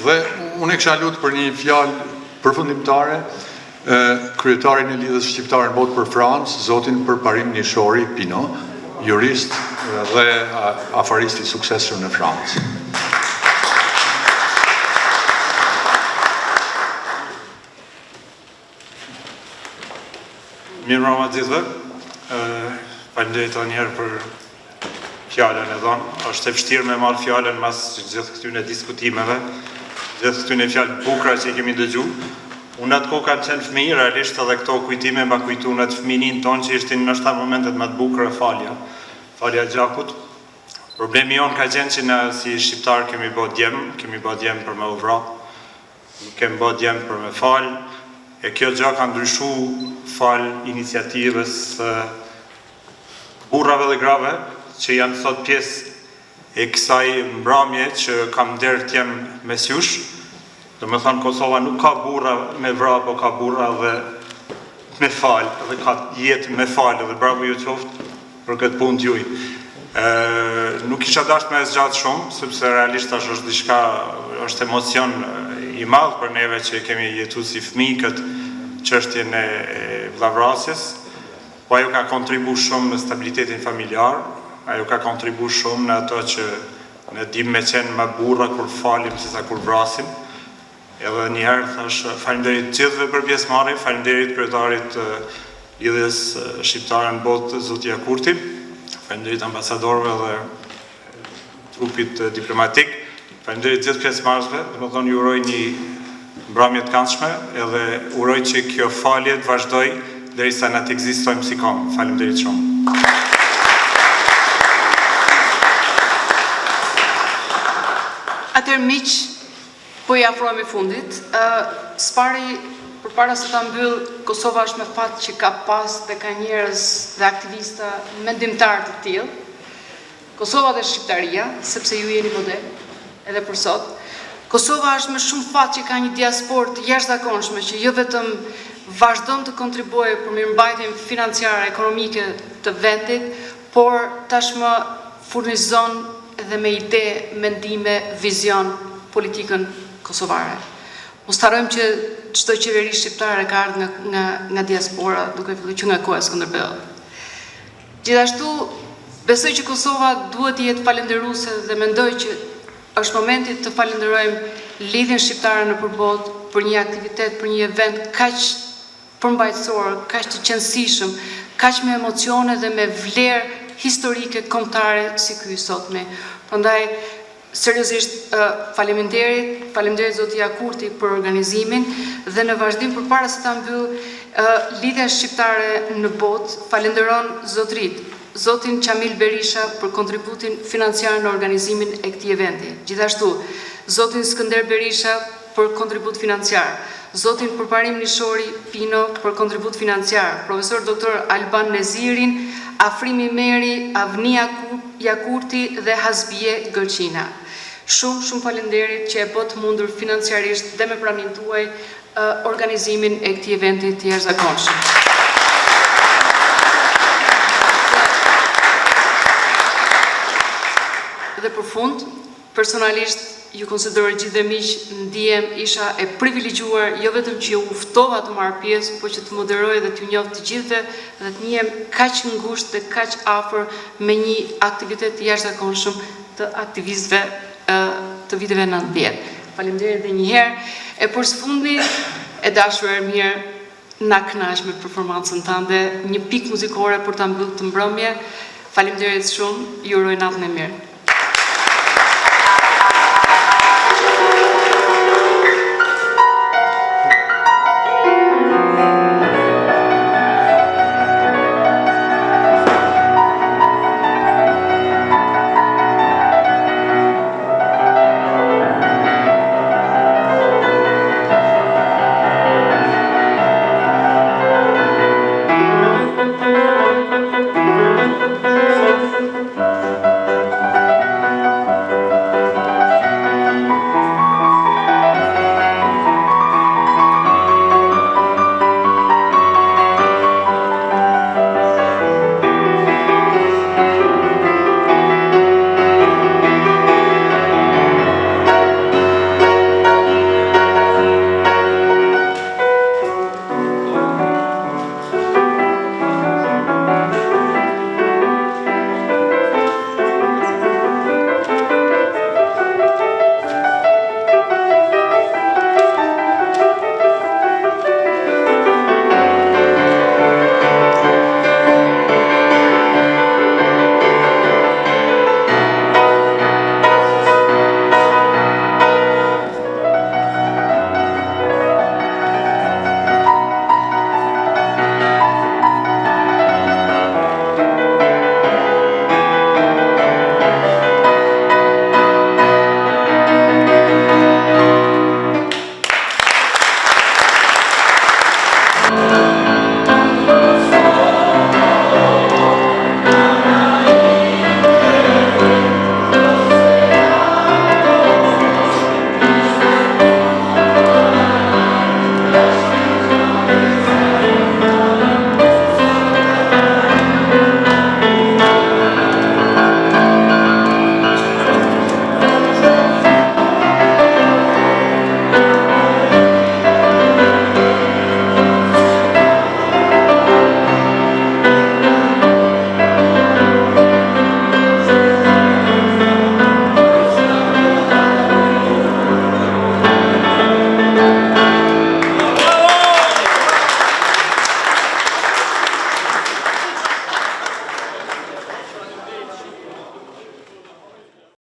Speaker 7: Dhe unë e kisha lutë për një fjalë përfundimtare, kryetarin e Lidhjes Shqiptare në Botë për Francë, zotin Përparim Nishori Pino, jurist dhe afarist i suksesshëm në Francë.
Speaker 1: Mirë mbrëma gjithëve, faleminderit edhe një herë për fjalën e dhënë. Është e vështirë me marrë fjalën mas gjithë këtyre diskutimeve, gjithë këtyre fjalë bukura që i kemi dëgjuar. Unë atë kohë kam qenë fëmijë, realisht edhe këto kujtime ma kujtu në të fëminin tonë që ishtin nështë ta momentet më të bukura falja gjakut. Problemi jonë ka qenë që në si shqiptar kemi bë djem për me uvra, kemi bë djem për me falë, e kjo gjë ka ndryshu falë iniciativës burrave dhe grave, që janë sot pjesë e kësaj mbramje që kam derë t'jem mesjush. Dhe me thënë, Kosova nuk ka burra me vra, po ka burra dhe me falë, dhe ka jetë me falë, dhe bravo ju qoftë për këtë punë t'juj. Nuk isha dasht me zgjatë shumë, sepse realisht është diçka, është emocion i madhë për neve që kemi jetu si fëmi këtë çështjen e vllavrasjes, po ajo ka kontribu shumë në stabilitetin familjar, ajo ka kontribu shumë në ato që ne dim me qenë më burra kur falim se sa kur vrasim. Edhe njëherë thash faleminderit gjithëve për pjesëmarrje, faleminderit kryetarit Lidhjes Shqiptare në Botë zoti Kurti, faleminderit ambasadorëve dhe trupit diplomatik, faleminderit gjithë pjesëmarrësve, domethënë ju uroj një mbrëmje të këndshme edhe uroj që kjo falje të vazhdoj derisa ne të ekzistojmë si kom. Faleminderit shumë.
Speaker 6: Atëherë miq, po i afrohemi fundit. Spari, përpara se ta mbyll, Kosova është me fat që ka pas dhe ka njerëz dhe aktivista mendimtar të tillë. Kosova dhe Shqiptaria, sepse ju jeni model edhe për sot. Kosova është me shumë fat që ka një diasporë të jashtëzakonshme që jo vetëm vazhdon të kontribuojë për mirëmbajtjen financiare, ekonomike të vendit, por tashmë furnizon edhe me ide, mendime, vizion politikën kosovare. Mos harrojmë që çdo qeveri shqiptare ka ardhur nga diaspora, duke filluar që nga koha e Skënderbeut. Gjithashtu, besoj që Kosova duhet të jetë falënderuese dhe mendoj që është momenti të falenderojmë Lidhjen Shqiptare në përbot për një aktivitet, për një event kaq përmbajtësor, kaq të qëndësishëm, kaq me emocione dhe me vlerë historike kombëtare si ky sotme. Prandaj seriozisht faleminderit zoti Kurti për organizimin dhe në vazhdim përpara se ta mbyll, Lidhja Shqiptare në Botë falenderon zotrit, zotin Qamil Berisha për kontributin financiar në organizimin e këtij eventi. Gjithashtu, zotin Skënder Berisha për kontribut financiar, zotin Përparim Nishori Pino për kontribut financiar, profesor doktor Alban Nezirin, Afrimi Meri, Avnia Jakurti dhe Hasbie Gërqina. Shumë falenderit që e bëtë mundur financiarisht dhe me pranimin tuaj organizimin e këtij eventi të jashtëzakonshëm. fund, personalisht ju konsideroj gjithë dhe miq, ndihem isha e privilegjuar jo vetëm që ju uftova të marr pjesë, por që të moderoj dhe t'ju njoh të gjithëve dhe të njihem kaq ngushtë dhe kaq afër me një aktivitet të jashtëzakonshëm të aktivistëve të viteve 90. Faleminderit edhe një herë. E për sfundi, e dashur Ermir, na kënaq me performancën tënde, një pikë muzikore për ta mbyllur të mbrëmje. Faleminderit shumë, ju uroj natën e mirë.